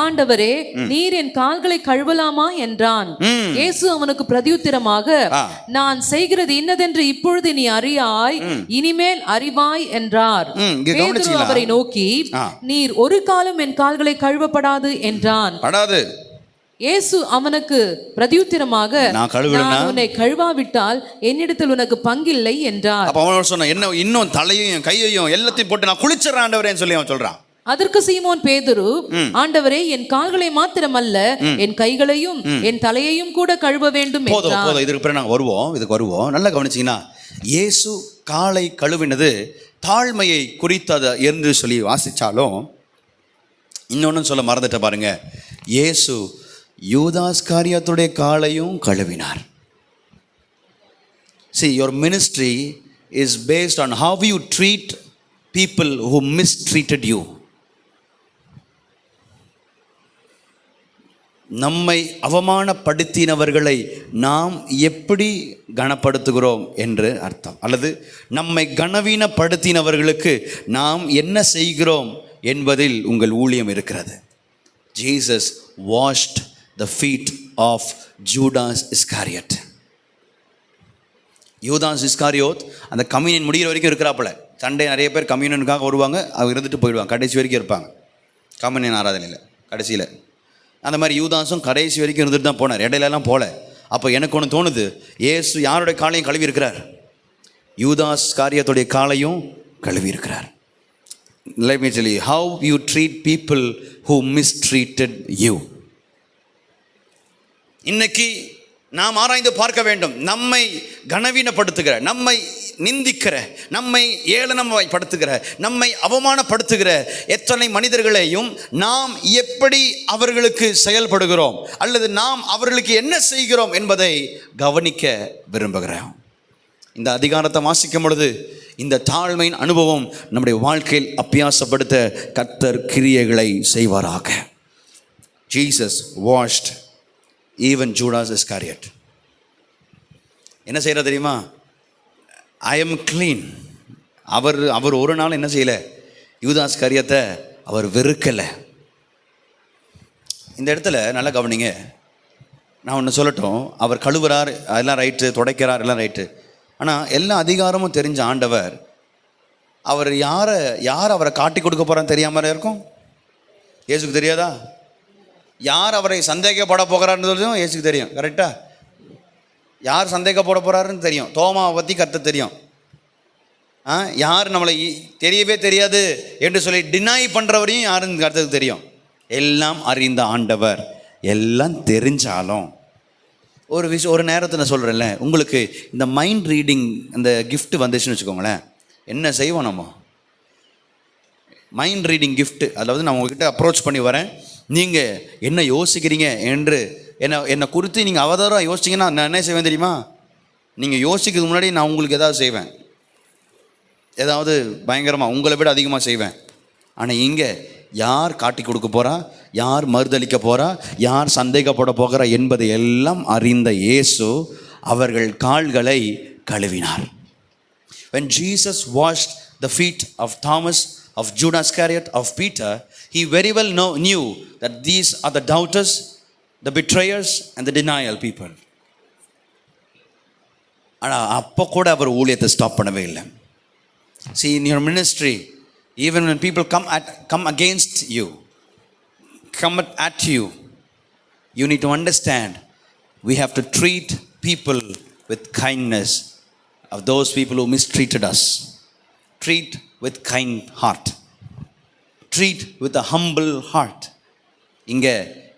Speaker 2: ஆண்டவரே, நீர் என் கால்களை கழுவலாமா என்றான். இயேசு அவனுக்கு பிரதியுத்தரமாக, நான் செய்கிறது இன்னதென்று இப்பொழுது நீ அறியாய், இனிமேல் அறிவாய் என்றார். பேதுரு அவரை நோக்கி, நீர் ஒரு காலம் என் கால்களை கழுவப்படாது என்றான். இயேசு அவனுக்கு பிரதியுத்தரமாக, நான் உன்னை கழுவாவிட்டால் என்னிடத்தில் உனக்கு பங்கில்லை என்றார்.
Speaker 1: அப்ப அவன் சொன்னான், என்ன இன்னும் தலையையும் கையையும் எல்லாத்தையும் போட்டு நான் குளிச்சறேன் ஆண்டவரேன்னு சொல்லி அவன் சொல்றான்.
Speaker 2: அதற்கு சீமோன் பேதுரு, ஆண்டவரே, என் கால்களை மாத்திரமல்ல என் கைகளையும் என் தலையையும் கூட கழுவ வேண்டும் என்றான்.
Speaker 1: போதும், இதுக்கு பிறகு நாங்கள் இதுக்கு வருவோம். நல்லா கவனிச்சீங்கன்னா, இயேசு காலை கழுவினது தாழ்மையை குறித்தது என்று சொல்லி வாசிச்சாலும் இன்னொன்னு சொல்ல மறந்துட்ட பாருங்க. இயேசு யூதாஸ்காரியத்துடைய காலையும் கழுவினார். See, your ministry is based on how you treat people who mistreated you. நம்மை அவமானப்படுத்தினவர்களை நாம் எப்படி கனப்படுத்துகிறோம் என்று அர்த்தம். அல்லது நம்மை கனவீனப்படுத்தினவர்களுக்கு நாம் என்ன செய்கிறோம் என்பதில் உங்கள் ஊழியம் இருக்கிறது. Jesus washed the feet of Judas Iscariot. யூதாஸ் இஸ்காரியோத் அந்த கம்யூனியன் முடிகிற வரைக்கும் இருக்கிறாப்புல. சண்டே நிறைய பேர் கம்யூனியனுக்காக வருவாங்க, அவங்க இருந்துட்டு போயிடுவாங்க, கடைசி வரைக்கும் இருப்பாங்க கம்யூனியன் ஆராதனையில் கடைசியில். அந்த மாதிரி யூதாஸும் கடைசி வரைக்கும் இருந்துட்டு தான் போனார், இடையிலலாம் போல. அப்போ எனக்கு ஒன்று தோணுது, இயேசு யாருடைய காலையும் கழுவி இருக்கிறார்? யூதாஸ் காரியத்துடைய காலையும் கழுவி இருக்கிறார். Let me tell you how you treat people who mistreated you. இன்னைக்கு நாம் ஆராய்ந்து பார்க்க வேண்டும். நம்மை கனவீனப்படுத்துகிற, நம்மை நிந்திக்கிற, நம்மை ஏளனப்படுத்துகிற, நம்மை அவமானப்படுத்துகிற எத்தனை மனிதர்களையும் நாம் எப்படி அவர்களுக்கு செயல்படுகிறோம் அல்லது நாம் அவர்களுக்கு என்ன செய்கிறோம் என்பதை கவனிக்க விரும்புகிறோம். இந்த அதிகாரத்தை வாசிக்கும் பொழுது இந்த தாழ்மையின் அனுபவம் நம்முடைய வாழ்க்கையில் அபியாசப்படுத்த கர்த்தர் கிரியைகளை செய்வாராக. Jesus washed even Judas Iscariot. என்ன செய்யற தெரியுமா? I am clean. அவர் ஒரு நாள் என்ன செய்யல? யூதாஸ் காரியத்தை அவர் வெறுக்கலை. இந்த இடத்துல நல்லா கவனிங்க. நான் ஒன்று சொல்லட்டும். அவர் கழுவுறார், எல்லாம் ரைட்டு, துடைக்கிறார், எல்லாம் ரைட்டு. ஆனால் எல்லா அதிகாரமும் தெரிஞ்ச ஆண்டவர் அவர் யார் அவரை காட்டி கொடுக்க போகிறான்னு தெரியாமல் இருக்கும். இயேசுக்கு தெரியாதா? யார் அவரை சந்தேகப்பட போகிறாருன்றதும் இயேசுக்கு தெரியும். கரெக்டாக? யார் சந்தேகப்பட போகிறாருன்னு தெரியும். தோமாவை பற்றி கர்த்தர் தெரியும். யார் நம்மளை தெரியவே தெரியாது என்று சொல்லி டினாய் பண்ணுறவரையும் யாருன்னு கர்த்தருக்கு தெரியும். எல்லாம் அறிந்த ஆண்டவர். எல்லாம் தெரிஞ்சாலும் ஒரு நேரத்தில் நான் சொல்கிறேன்ல, உங்களுக்கு இந்த மைண்ட் ரீடிங் அந்த கிஃப்ட் வந்துச்சுன்னு வச்சுக்கோங்களேன், என்ன செய்வோம் நம்ம? மைண்ட் ரீடிங் கிஃப்ட்டு, அதாவது நான் உங்ககிட்ட அப்ரோச் பண்ணி வரேன், நீங்கள் என்ன யோசிக்கிறீங்க என்று என்னை குறித்து நீங்கள் அவதாரம் யோசிச்சிங்கன்னா நான் என்ன செய்வேன் தெரியுமா? நீங்கள் யோசிக்கிறதுக்கு முன்னாடி நான் உங்களுக்கு ஏதாவது செய்வேன், ஏதாவது பயங்கரமாக உங்களை விட அதிகமாக செய்வேன். ஆனால் இங்கே யார் காட்டி கொடுக்க போகிறா, யார் மறுதளிக்க போகிறா, யார் சந்தேகப்பட போகிறா என்பதை எல்லாம் அறிந்த இயேசு அவர்கள் கால்களை கழுவினார். When Jesus washed the feet of Thomas, of Judas Iscariot, of Peter, he very well knew that these are the doubters, the betrayers and the denial people. ஆனால் அப்போ கூட அவர் ஊழியத்தை ஸ்டாப் பண்ணவே இல்லை. See, in your ministry, even when people come against you, come at you, you need to understand we have to treat people with kindness. Of those people who mistreated us, treat with kind heart, treat with a humble heart. இங்கே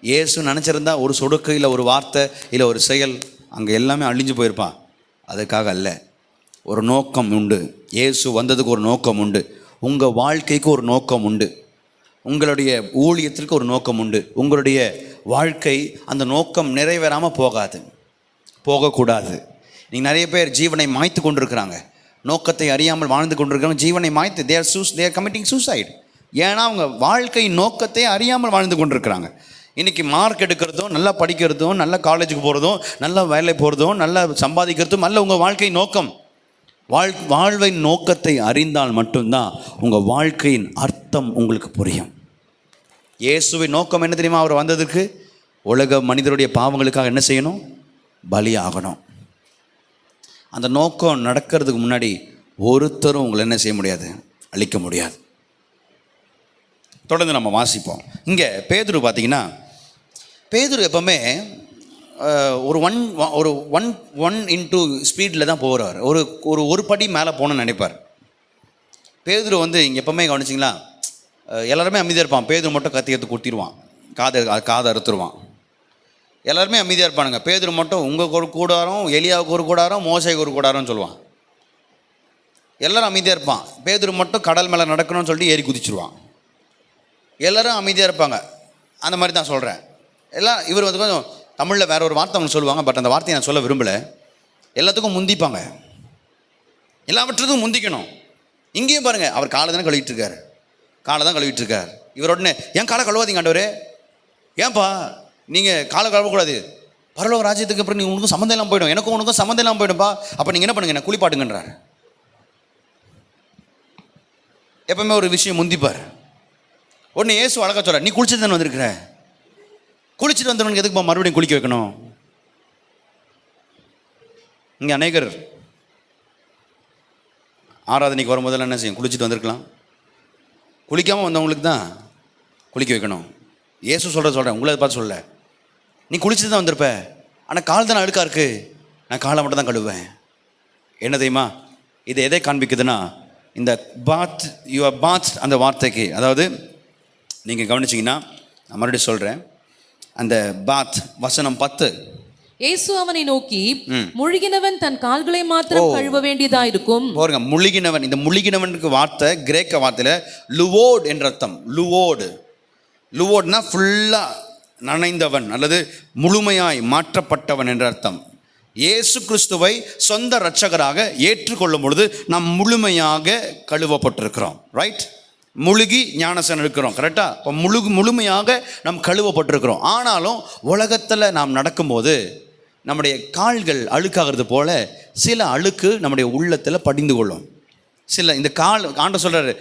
Speaker 1: இயேசு நினச்சிருந்தா ஒரு சொடுக்கு இல்லை ஒரு வார்த்தை இல்லை ஒரு செயல் அங்கே எல்லாமே அழிஞ்சு போயிருப்பான். அதுக்காக அல்ல, ஒரு நோக்கம் உண்டு. இயேசு வந்ததுக்கு ஒரு நோக்கம் உண்டு. உங்கள் வாழ்க்கைக்கு ஒரு நோக்கம் உண்டு, உங்களுடைய ஊழியத்திற்கு ஒரு நோக்கம் உண்டு. உங்களுடைய வாழ்க்கை அந்த நோக்கம் நிறைவேறாமல் போகக்கூடாது. நீங்கள் நிறைய பேர் ஜீவனை மாய்த்து கொண்டிருக்கிறாங்க, நோக்கத்தை அறியாமல் வாழ்ந்து கொண்டிருக்கிறாங்க. ஜீவனை மாய்த்து தேர் கமிட்டிங் சூசைட். ஏன்னா அவங்க வாழ்க்கை நோக்கத்தை அறியாமல் வாழ்ந்து கொண்டிருக்கிறாங்க. இன்றைக்கி மார்க் எடுக்கிறதும், நல்லா படிக்கிறதும், நல்ல காலேஜுக்கு போகிறதும், நல்ல வேலை போகிறதும், நல்லா சம்பாதிக்கிறதும் அல்ல உங்கள் வாழ்க்கை நோக்கம். வாழ்வின் நோக்கத்தை அறிந்தால் மட்டும்தான் உங்கள் வாழ்க்கையின் அர்த்தம் உங்களுக்கு புரியும். இயேசுவின் நோக்கம் என்ன தெரியுமா? அவர் வந்ததுக்கு உலக மனிதருடைய பாவங்களுக்காக என்ன செய்யணும்? பலியாகணும். அந்த நோக்கம் நடக்கிறதுக்கு முன்னாடி ஒருத்தரும் உங்களை என்ன செய்ய முடியாது? அழிக்க முடியாது. தொடர்ந்து நம்ம வாசிப்போம். இங்கே பேதுரு பார்த்தீங்கன்னா, பேதுரு எப்பவுமே ஒரு ஒன் இன்டூ ஸ்பீடில் தான் போகிறார். ஒரு படி மேலே போகணும்னு நினைப்பார். பேதுரு இங்கே எப்பவுமே கவனிச்சிங்களா, எல்லாருமே அமைதியாக இருப்பான். பேதுரு மட்டும் கத்தி குத்திடுவான், காதை அறுத்துருவான். எல்லாருமே அமைதியாக இருப்பானுங்க. பேதுரு மட்டும் உங்கள் ஒரு கூடாரம், எலியாவுக்கு ஒரு கூடாரம், மோசைக்கு ஒரு கூடாரம்னு சொல்லுவான். எல்லோரும் அமைதியாக இருப்பான். பேதுரு மட்டும் கடல் மேலே நடக்கணும்னு சொல்லிட்டு ஏறி குதிச்சிருவான். எல்லோரும் அமைதியாக இருப்பாங்க. அந்த மாதிரி தான் சொல்கிறேன். இவர் கொஞ்சம் தமிழில் வேற ஒரு வார்த்தை அவங்க சொல்லுவாங்க, பட் அந்த வார்த்தையை நான் சொல்ல விரும்பலை. எல்லாத்துக்கும் முந்திப்பாங்க, எல்லாவற்றுக்கும் முந்திக்கணும். இங்கேயும் பாருங்கள், அவர் காலை தான் கழுவிட்டு இருக்கார். இவர் உடனே என் காலை கழுவாதீங்க ஆண்டவரே, ஏன்பா நீங்கள் காலை கழுவக்கூடாது, பரலோக ராஜ்யத்துக்கு அப்புறம் நீங்கள் உனக்கும் சம்மந்தம் இல்லாமல் போயிடும், எனக்கும் உனக்கும் சம்மந்தம் இல்லாமல் போயிடும்பா, அப்போ நீங்கள் என்ன பண்ணுங்க, என்ன குளிப்பாட்டுங்கன்றார். எப்பவுமே ஒரு விஷயம் முந்திப்பார். உடனே இயேசு அழகா சொல்கிறார், நீ குளிச்சுட்டு தானே வந்திருக்கிற, குளிச்சுட்டு வந்தவனுக்கு எதுக்குப்பா மறுபடியும் குளிக்க வைக்கணும்? இங்கே அநேகர் ஆராதனைக்கு வரும்போதெல்லாம் என்ன செய்யும்? குளிச்சுட்டு வந்திருக்கலாம். குளிக்காமல் வந்தவங்களுக்கு தான் குளிக்க வைக்கணும். இயேசு சொல்கிறேன், உங்களை பார்த்து சொல்ல, நீ குளிச்சுட்டு தான் வந்திருப்ப, ஆனால் கால் தானே அழுக்காக இருக்குது, நான் காலை மட்டும் தான் கழுவேன். என்ன தெரியுமா இது எதை காண்பிக்குதுன்னா, இந்த பாத் யுவர் பாத் அந்த வார்த்தைக்கு, அதாவது நீங்கள் கவனிச்சிங்கன்னா நான் மறுபடியும் சொல்கிறேன், அந்த பாத் வசனம் 10,
Speaker 2: இயேசு அவனை நோக்கி, முழுகினவன் தன் கால்களை மாத்திரம் கழுவ வேண்டியதா இருக்கும். பாருங்க,
Speaker 1: முழுகினவன், இந்த முழுகினவனுக்கு வார்த்தை கிரேக்க வார்த்தையில் லுவோட் என்ற அர்த்தம். லுவோட்னா ஃபுல்லாக நனைந்தவன் அல்லது முழுமையாய் மாற்றப்பட்டவன் என்ற அர்த்தம். இயேசு கிறிஸ்துவை சொந்த இரட்சகராக ஏற்றுக்கொள்ளும் பொழுது நாம் முழுமையாக கழுவப்பட்டிருக்கிறோம். ரைட்? முழுகி ஞானஸ்நானம் இருக்கிறோம், கரெக்டாக? இப்போ முழுமையாக நாம் கழுவப்பட்டிருக்கிறோம். ஆனாலும் உலகத்தில் நாம் நடக்கும்போது நம்முடைய கால்கள் அழுக்காகிறது போல சில அழுக்கு நம்முடைய உள்ளத்தில் படிந்து கொள்ளும். இந்த கால் ஆண்டவர் சொல்கிறாரு,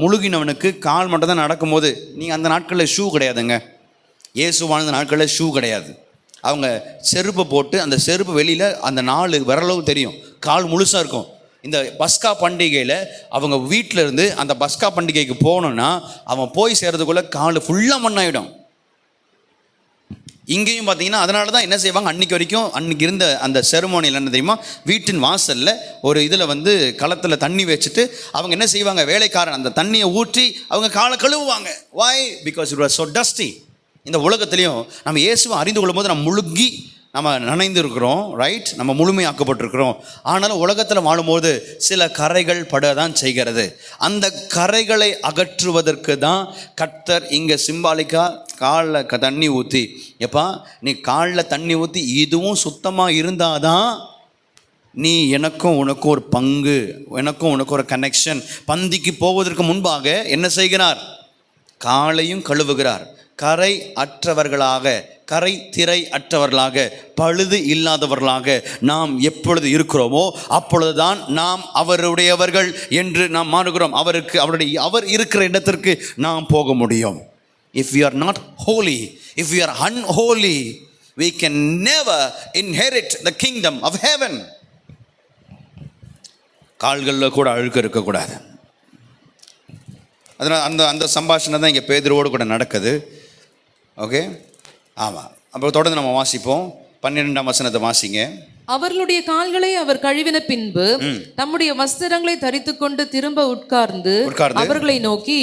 Speaker 1: முழுகினவனுக்கு கால் மட்டும் தான் நடக்கும்போது. நீங்கள் அந்த நாட்களில் ஷூ கிடையாதுங்க. இயேசு வாழ்ந்த நாட்களில் ஷூ கிடையாது. அவங்க செருப்பு போட்டு, அந்த செருப்பு வெளியில் அந்த 4 விரலும் தெரியும், கால் முழுசாக இருக்கும். இந்த பஸ்கா பண்டிகையில் அவங்க வீட்டில் இருந்து அந்த பஸ்கா பண்டிகைக்கு போகணுன்னா அவன் போய் சேர்றதுக்குள்ளே கால் ஃபுல்லாக மண்ணாயிடும். இங்கேயும் பார்த்தீங்கன்னா அதனால தான் என்ன செய்வாங்க, அன்றைக்கி இருந்த அந்த செரமோனியில் என்ன தெரியுமா, வீட்டின் வாசலில் ஒரு இதில் களத்தில் தண்ணி வச்சுட்டு அவங்க என்ன செய்வாங்க, வேலைக்காரன் அந்த தண்ணியை ஊற்றி அவங்க காலை கழுவுவாங்க. Why? Because it was so dusty. இந்த உலகத்துலேயும் நம்ம இயேசுவை அறிந்து கொள்ளும் போது நம்ம நனைந்து இருக்கிறோம், ரைட்? நம்ம முழுமையாக்கப்பட்டிருக்கிறோம். ஆனாலும் உலகத்தில் வாழும்போது சில கரைகள் பட தான் செய்கிறது. அந்த கரைகளை அகற்றுவதற்கு தான் கர்த்தர் இங்கே சிம்பாலிக்காக காலில் தண்ணி ஊற்றி, எப்பா நீ காலில் தண்ணி ஊற்றி இதுவும் சுத்தமாக இருந்தால் தான் நீ எனக்கும் உனக்கும் ஒரு பங்கு, எனக்கும் உனக்கு ஒரு கனெக்ஷன். பந்திக்கு போவதற்கு முன்பாக என்ன செய்கிறார்? காலையும் கழுவுகிறார். கரை அற்றவர்களாக, கரை திரை அற்றவர்களாக, பழுது இல்லாதவர்களாக நாம் எப்பொழுது இருக்கிறோமோ அப்பொழுதுதான் நாம் அவருடையவர்கள் என்று நாம் மாறுகிறோம். அவர் இருக்கிற இடத்திற்கு நாம் போக முடியும். If we are not holy, if we are unholy, we can never inherit the kingdom of heaven. கால்களில் கூட அழுக்கு இருக்கக்கூடாது. அதனால் அந்த சம்பாஷணை தான் இங்கே பேதுருவோடு கூட நடக்குது. ஓகே, ஆமாம். அப்புறம் தொடர்ந்து நம்ம வாசிப்போம். 12ஆம் வசனத்தை வாசிங்க.
Speaker 2: அவர்களுடைய கால்களை அவர் கழுவின பின்பு தம்முடைய வஸ்திரங்களை தரித்துக்கொண்டு திரும்ப உட்கார்ந்து அவர்களை நோக்கி,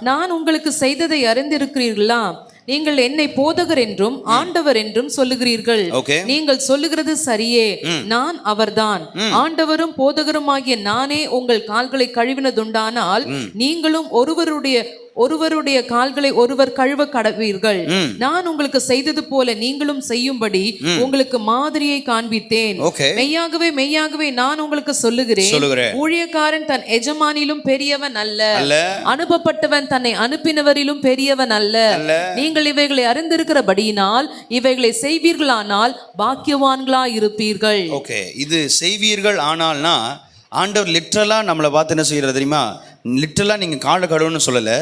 Speaker 2: நான் உங்களுக்கு செய்ததை அறிந்திருக்கிறீர்களா? நீங்கள் என்னை போதகர் என்றும் ஆண்டவர் என்றும் சொல்லுகிறீர்கள்.
Speaker 1: Okay.
Speaker 2: நீங்கள் சொல்லுகிறது சரியே. நான் அவர்தான். ஆண்டவரும் போதகருமாகிய நானே உங்கள் கால்களை கழுவினதுண்டானால் நீங்களும் ஒருவருடைய கால்களை ஒருவர் கழுவ கடவீர்கள். நான் உங்களுக்கு செய்தது போல நீங்களும் செய்யும்படி உங்களுக்கு மாதிரியை காண்பித்தேன். மெய்யாகவே மெய்யாகவே நான் உங்களுக்கு சொல்லுகிறேன், ஊழியக்காரன் தன் எஜமானிலும் பெரியவன் அல்ல, அனுப்பப்பட்டவன் தன்னை அனுப்பினவரிலும் பெரியவன் அல்ல. நீங்கள் இவைகளை அறிந்திருக்கிறபடியினால் இவைகளை செய்வீர்களானால் பாக்கியவான்களா இருப்பீர்கள்.
Speaker 1: ஓகே, இது செய்வீர்கள் ஆனால்னா ஆண்டவர் லிட்ரலா நம்மளை பார்த்து என்ன செய்யறது தெரியுமா? லிட்ரலா நீங்க காலை கழுவுன்னு சொல்லல,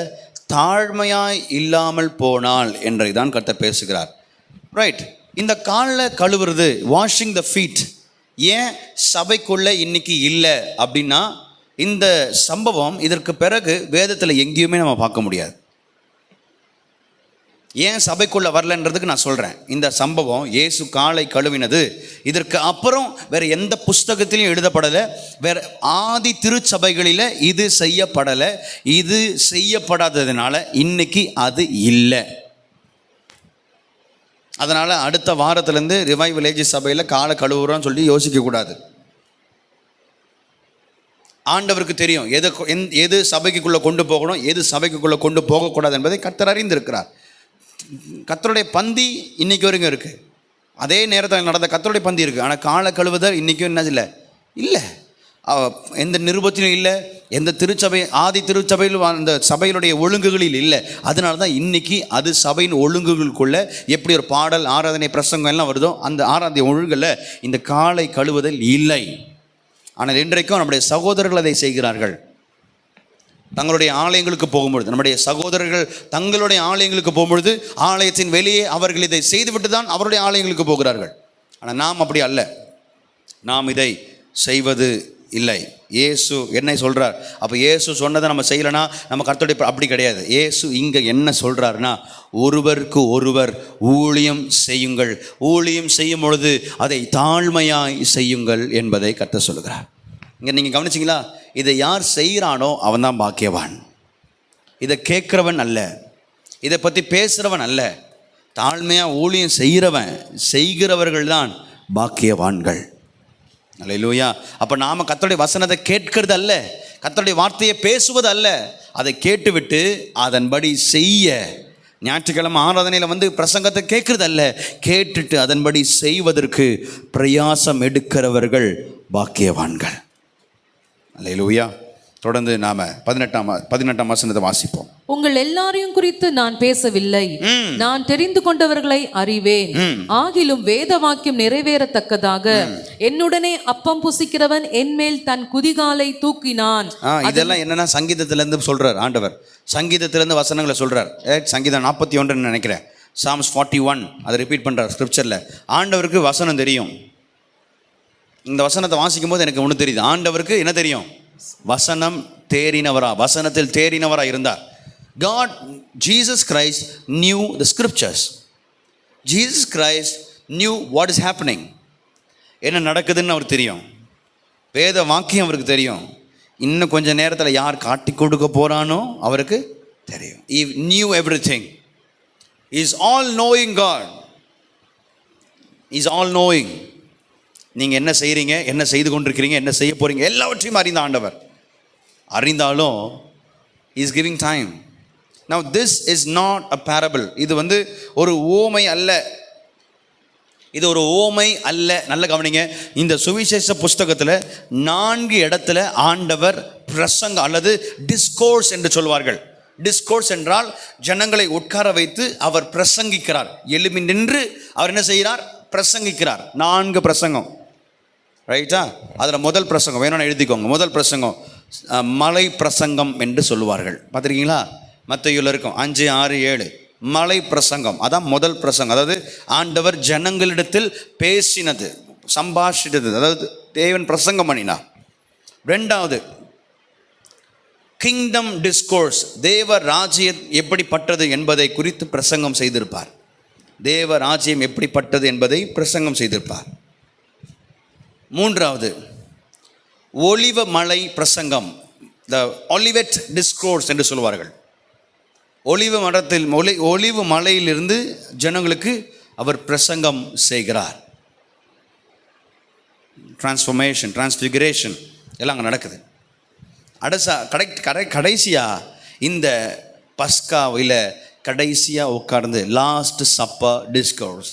Speaker 1: தாழ்மையாய் இல்லாமல் போனால் என்றுதான் கர்த்தர் பேசுகிறார். ரைட், இந்த காலில் கழுவுறது, வாஷிங் த ஃபீட், ஏன் சபைக்குள்ள இன்னைக்கு இல்லை அப்படின்னா, இந்த சம்பவம் இதற்கு பிறகு வேதத்தில் எங்கேயுமே நம்ம பார்க்க முடியாது. ஏன் சபைக்குள்ள வரலன்றதுக்கு நான் சொல்றேன். இந்த சம்பவம் இயேசு காலை கழுவினது இதற்கு அப்புறம் வேற எந்த புஸ்தகத்திலையும் எழுதப்படலை. வேற ஆதி திருச்சபைகளில் இது செய்யப்படலை. இது செய்யப்படாததுனால இன்னைக்கு அது இல்லை. அதனால அடுத்த வாரத்திலேருந்து ரிவைவல் ஏஜ் சபையில் காலை கழுவுறோன்னு சொல்லி யோசிக்க கூடாது. ஆண்டவருக்கு தெரியும் எது சபைக்குள்ளே கொண்டு போகணும், எது சபைக்குள்ளே கொண்டு போகக்கூடாது என்பதை கர்த்தர் அறிந்திருக்கிறார். கர்த்தருடைய பந்தி இன்னைக்கு வரைக்கும் இருக்குது. அதே நேரத்தில் நடந்த கர்த்தருடைய பந்தி இருக்குது. ஆனால் காலை கழுவுதல் இன்றைக்கும் என்ன இல்லை, எந்த நிருபத்திலும் இல்லை, எந்த திருச்சபை ஆதி திருச்சபையில் அந்த சபையினுடைய ஒழுங்குகளில் இல்லை. அதனால தான் இன்றைக்கி அது சபையின் ஒழுங்குகளுக்குள்ளே எப்படி ஒரு பாடல் ஆராதனை பிரசங்கம் எல்லாம் வருதோ அந்த ஆராதனை ஒழுங்கில் இந்த காலை கழுவுதல் இல்லை. ஆனால் இன்றைக்கும் நம்முடைய சகோதரர்கள் அதை செய்கிறார்கள். தங்களுடைய ஆலயங்களுக்கு போகும்பொழுது, நம்முடைய சகோதரர்கள் தங்களுடைய ஆலயங்களுக்கு போகும்பொழுது ஆலயத்தின் வெளியே அவர்கள் இதை செய்துவிட்டு தான் அவருடைய ஆலயங்களுக்கு போகிறார்கள். ஆனால் நாம் அப்படி அல்ல, நாம் இதை செய்வது இல்லை. இயேசு என்ன சொல்கிறார்? அப்போ இயேசு சொன்னதை நம்ம செய்யலைன்னா நம்ம கர்த்தருடைய அப்படி கிடையாது. இயேசு இங்கே என்ன சொல்கிறாருன்னா, ஒருவருக்கு ஒருவர் ஊழியம் செய்யுங்கள், ஊழியம் செய்யும் பொழுது அதை தாழ்மையாய் செய்யுங்கள் என்பதை கர்த்தர் சொல்லுகிறார். இங்கே நீங்கள் கவனிச்சிங்களா? இதை யார் செய்கிறானோ அவன் தான் பாக்கியவான். இதை கேட்குறவன் அல்ல, இதை பற்றி பேசுகிறவன் அல்ல, தாழ்மையாக ஊழியம் செய்கிறவர்கள் தான் பாக்கியவான்கள். அல்லேலூயா. அப்போ நாம் கர்த்தருடைய வசனத்தை கேட்கிறது அல்ல, கர்த்தருடைய வார்த்தையை பேசுவது அல்ல, அதை கேட்டுவிட்டு அதன்படி செய்ய. ஞாயிற்றுக்கிழமை ஆராதனையில் வந்து பிரசங்கத்தை கேட்கறது அல்ல, கேட்டுட்டு அதன்படி செய்வதற்கு பிரயாசம் எடுக்கிறவர்கள் பாக்கியவான்கள். அல்லேலூயா. தொடர்ந்து நாம 18ஆம் வசனத்தை வாசிப்போம்.
Speaker 2: உங்கள் எல்லாரையும் குறித்து நான் பேசவில்லை, நான் தெரிந்து கொண்டவர்களை அறிவேன். ஆகிலும் வேத வாக்கியம் நிறைவேறத்தக்கதாக என்னுடனே அப்பம் புசிக்கிறவன் என்மேல் தன் குதிகாலை தூக்கினான்.
Speaker 1: இதெல்லாம் என்னன்னா சங்கீதத்திலிருந்து சொல்றார் ஆண்டவர். சங்கீதத்திலிருந்து வசனங்களை சொல்றார். சங்கீதம் 41 நினைக்கிறேன், சாம்ஸ் 41 அதை ரிப்பீட் பண்றார் ஸ்கிரிப்சர்ல. ஆண்டவருக்கு வசனம் தெரியும். இந்த வசனத்தை வாசிக்கும் போது எனக்கு ஒன்று தெரியுது, ஆண்டவருக்கு என்ன தெரியும்? வசனம் தேறினவரா, வசனத்தில் தேறினவரா இருந்தார். God, Jesus Christ knew the scriptures. Jesus Christ knew what is happening. என்ன நடக்குதுன்னு அவருக்கு தெரியும். வேத வாக்கியம் அவருக்கு தெரியும். இன்னும் கொஞ்ச நேரத்தில் யார் காட்டி கொடுக்க போறானோ அவருக்கு தெரியும். He knew everything. He is all knowing God. He is all knowing. நீங்கள் என்ன செய்கிறீங்க, என்ன செய்து கொண்டிருக்கிறீங்க, என்ன செய்ய போகிறீங்க, எல்லாவற்றையும் அறிந்த ஆண்டவர். அறிந்தாலும் is giving time. Now this is not a parable. இது வந்து ஒரு ஓமை அல்ல, இது ஒரு ஓமை அல்ல. நல்ல கவனிங்க, இந்த சுவிசேஷ புஸ்தகத்தில் 4 இடத்துல ஆண்டவர் பிரசங்கம் அல்லது டிஸ்கோர்ஸ் என்று சொல்வார்கள். டிஸ்கோர்ஸ் என்றால் ஜனங்களை உட்கார வைத்து அவர் பிரசங்கிக்கிறார். எழுப்பி நின்று அவர் என்ன செய்கிறார்? பிரசங்கிக்கிறார். 4 பிரசங்கம், ரைட்டா? அதில் முதல் பிரசங்கம் வேணும்னு எழுதிக்கோங்க. முதல் பிரசங்கம் மலை பிரசங்கம் என்று சொல்லுவார்கள். பார்த்துருக்கீங்களா? மத்தேயுல இருக்கும் 5, 6, 7 மலை பிரசங்கம். அதான் முதல் பிரசங்கம். அதாவது ஆண்டவர் ஜனங்களிடத்தில் பேசினது, சம்பாஷித்தது, அதாவது தேவன் பிரசங்கம் பண்ணினார். 2வது கிங்டம் டிஸ்கோர்ஸ், தேவ ராஜ்யம் எப்படிப்பட்டது என்பதை குறித்து பிரசங்கம் செய்திருப்பார். தேவ ராஜ்யம் எப்படிப்பட்டது என்பதை பிரசங்கம் செய்திருப்பார். 3வது ஒலிவ மலை பிரசங்கம், த ஒலிவெட் டிஸ்கோர்ஸ் என்று சொல்வார்கள். ஒலிவு மலையிலிருந்து ஜனங்களுக்கு அவர் பிரசங்கம் செய்கிறார். டிரான்ஸ்ஃபர்மேஷன், டிரான்ஸ்ஃபிகரேஷன் எல்லாம் அங்கே நடக்குது. கடைசியாக இந்த பஸ்காவில் கடைசியாக உட்கார்ந்து லாஸ்ட் சப்பர் டிஸ்கோர்ஸ்,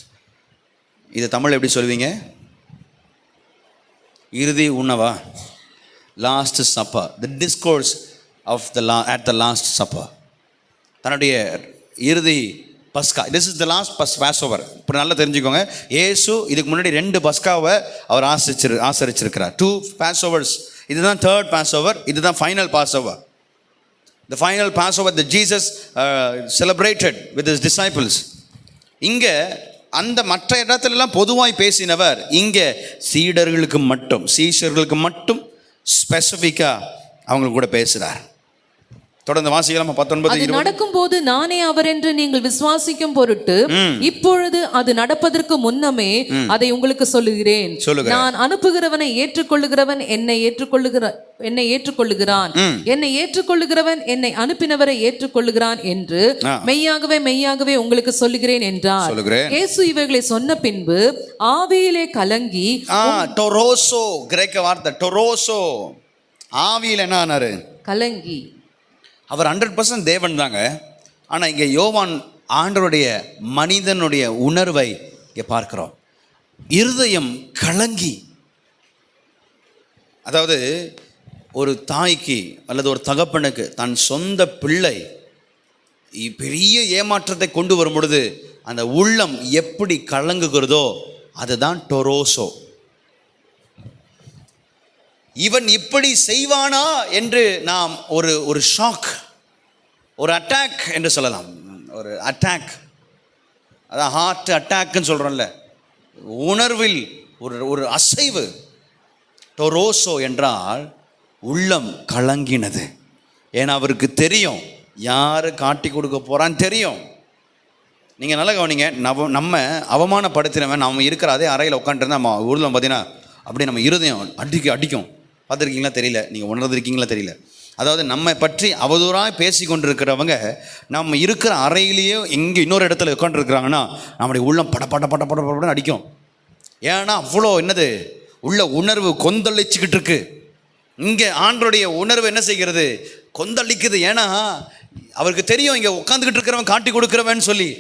Speaker 1: இதை தமிழ் எப்படி சொல்லுவீங்க? இறுதி உணவா? Last supper, the discourse of at the last supper, தன்னுடைய இறுதி பஸ்கா. This is the last Passover. இப்போ நல்லா தெரிஞ்சுக்கோங்க, இயேசு இதுக்கு முன்னாடி 2 பஸ்காவை அவர் ஆசரிச்சிருக்கிறார். 2 பாஸ் ஓவர்ஸ். இதுதான் 3rd பாஸ் ஓவர், இதுதான் final Passover. The final Passover the Jesus celebrated with his disciples. இங்கே அந்த மற்ற இடத்துலலாம் பொதுவாய் பேசினவர் இங்கே சீஷர்களுக்கு மட்டும் ஸ்பெசிஃபிக்காக அவங்களுக்கு கூட பேசுகிறார். தொடர்ந்து வாசிக்கலாம். 19
Speaker 2: அது நடக்கும்போது நானே அவர் என்று நீங்கள் விசுவாசிக்கும் பொருட்டு இப்பொழுது அது நடப்பதற்கு முன்னமே அதை உங்களுக்கு சொல்லுகிறேன். நான் அனுப்புகிறவனை ஏற்றுக்கொள்ளுகிறவன் என்னை ஏற்றுக்கொள்ளுகிறான், என்னை ஏற்றுக்கொள்ளுகிறவன் என்னை அனுப்பினவரை ஏற்றுக்கொள்ளுகிறான் என்று மெய்யாகவே உங்களுக்கு சொல்லுகிறேன் என்றார். இயேசு இவைகளை சொன்ன பின்பு ஆவியிலே கலங்கி,
Speaker 1: டொரோசோ கிரேக்க வார்த்தை டொரோசோ, ஆவியில் என்ன ஆனாரு? கலங்கி. அவர் 100% தேவன் தாங்க. ஆனால் இங்கே யோவான் ஆண்டவருடைய மனிதனுடைய உணர்வை இங்கே பார்க்கிறோம். இருதயம் கலங்கி. அதாவது ஒரு தாய்க்கு அல்லது ஒரு தகப்பனுக்கு தன் சொந்த பிள்ளை பெரிய ஏமாற்றத்தை கொண்டு வரும் பொழுது அந்த உள்ளம் எப்படி கலங்குகிறதோ அதுதான் டொரோசோ. இவன் இப்படி செய்வானா என்று நாம் ஒரு ஷாக், ஒரு அட்டாக் என்று சொல்லலாம். ஒரு அட்டாக், அதான் ஹார்ட் அட்டாக்னு சொல்கிறோம்ல, உணர்வில் ஒரு அசைவு. டொரோசோ என்றால் உள்ளம் கலங்கினது. ஏன்னா அவருக்கு தெரியும் யார் காட்டி கொடுக்க போகிறான்னு தெரியும். நீங்கள் நல்லா கவனிங்க, நம்ம அவமானப்படுத்தினவன் நம்ம இருக்கிற அதே அறையில் உட்காந்துருந்தா நம்ம ஊரில் பார்த்தீங்கன்னா அப்படியே நம்ம இருதயம் அடிக்கும். பார்த்துருக்கீங்களா தெரியல, நீங்கள் உணர்ந்துருக்கீங்களா தெரியல. அதாவது நம்ம பற்றி அவதூறாக பேசி கொண்டிருக்கிறவங்க நம்ம இருக்கிற அறையிலேயே எங்கே இன்னொரு இடத்துல உட்காந்துருக்குறாங்கன்னா நம்முடைய உள்ளம் பட அடிக்கும். ஏன்னா அவ்வளோ என்னது உள்ள உணர்வு கொந்தளிச்சுக்கிட்டு இருக்கு. இங்கே ஆண்டருடைய உணர்வு என்ன செய்கிறது? கொந்தளிக்குது. ஏன்னா அவருக்கு தெரியும் இங்கே உட்காந்துக்கிட்டு இருக்கிறவன் காட்டி கொடுக்குறவன் சொல்லி.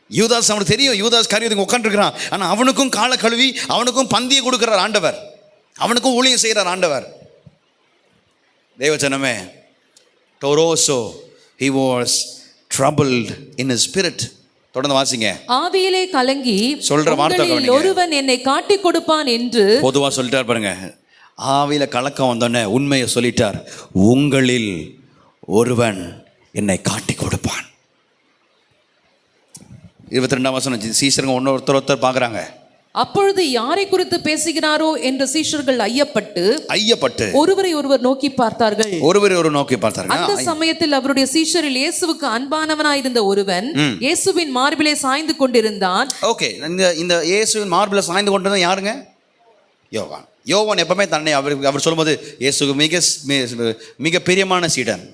Speaker 1: யூதாஸ் அவனுக்கு தெரியும், யூதாஸ் காரியத்துக்கு உட்காந்துருக்கிறான். ஆனால் அவனுக்கும் காலை கழுவி அவனுக்கும் பந்தியை கொடுக்குறார் ஆண்டவர், அவனுக்கும் ஊழியம் செய்கிறார் ஆண்டவர். தேவஜனமே, டொரோசோ he was troubled in his spirit. தொடர்ந்து வாசிங்க. ஆவியிலே கலங்கி சொல்ற வார்த்தை கவனிங்க. ஒருவன் என்னை காட்டி கொடுப்பான் என்று பொதுவா சொல்லிட்டார் பாருங்க. ஆவியில கலக்கம் வந்தோடனே உண்மையை சொல்லிட்டார். உங்களில் ஒருவன் என்னை காட்டி கொடுப்பான். 22ஆம் வசனம். சீஷருங்க ஒருத்தர் பார்க்குறாங்க. அப்பொழுது யாரை குறித்து பேசுகிறாரோ என்று சீஷர்கள் ஐயப்பட்டு ஒருவரை ஒருவர் நோக்கி பார்த்தார்கள். அந்த சமயத்தில் அவருடைய சீஷரில் இயேசுவுக்கு அன்பானவனாயிருந்த ஒருவன் இயேசுவின் மார்பிலே சாய்ந்து கொண்டிருந்தான். ஓகே, இந்த இயேசுவின் மார்பிலே சாய்ந்து கொண்டிருந்தான் யாருங்க? யோவான் எப்பவுமே தன்னை அவர் சொல்லும்போது இயேசுக்கு மிக பிரியமான சீடன்,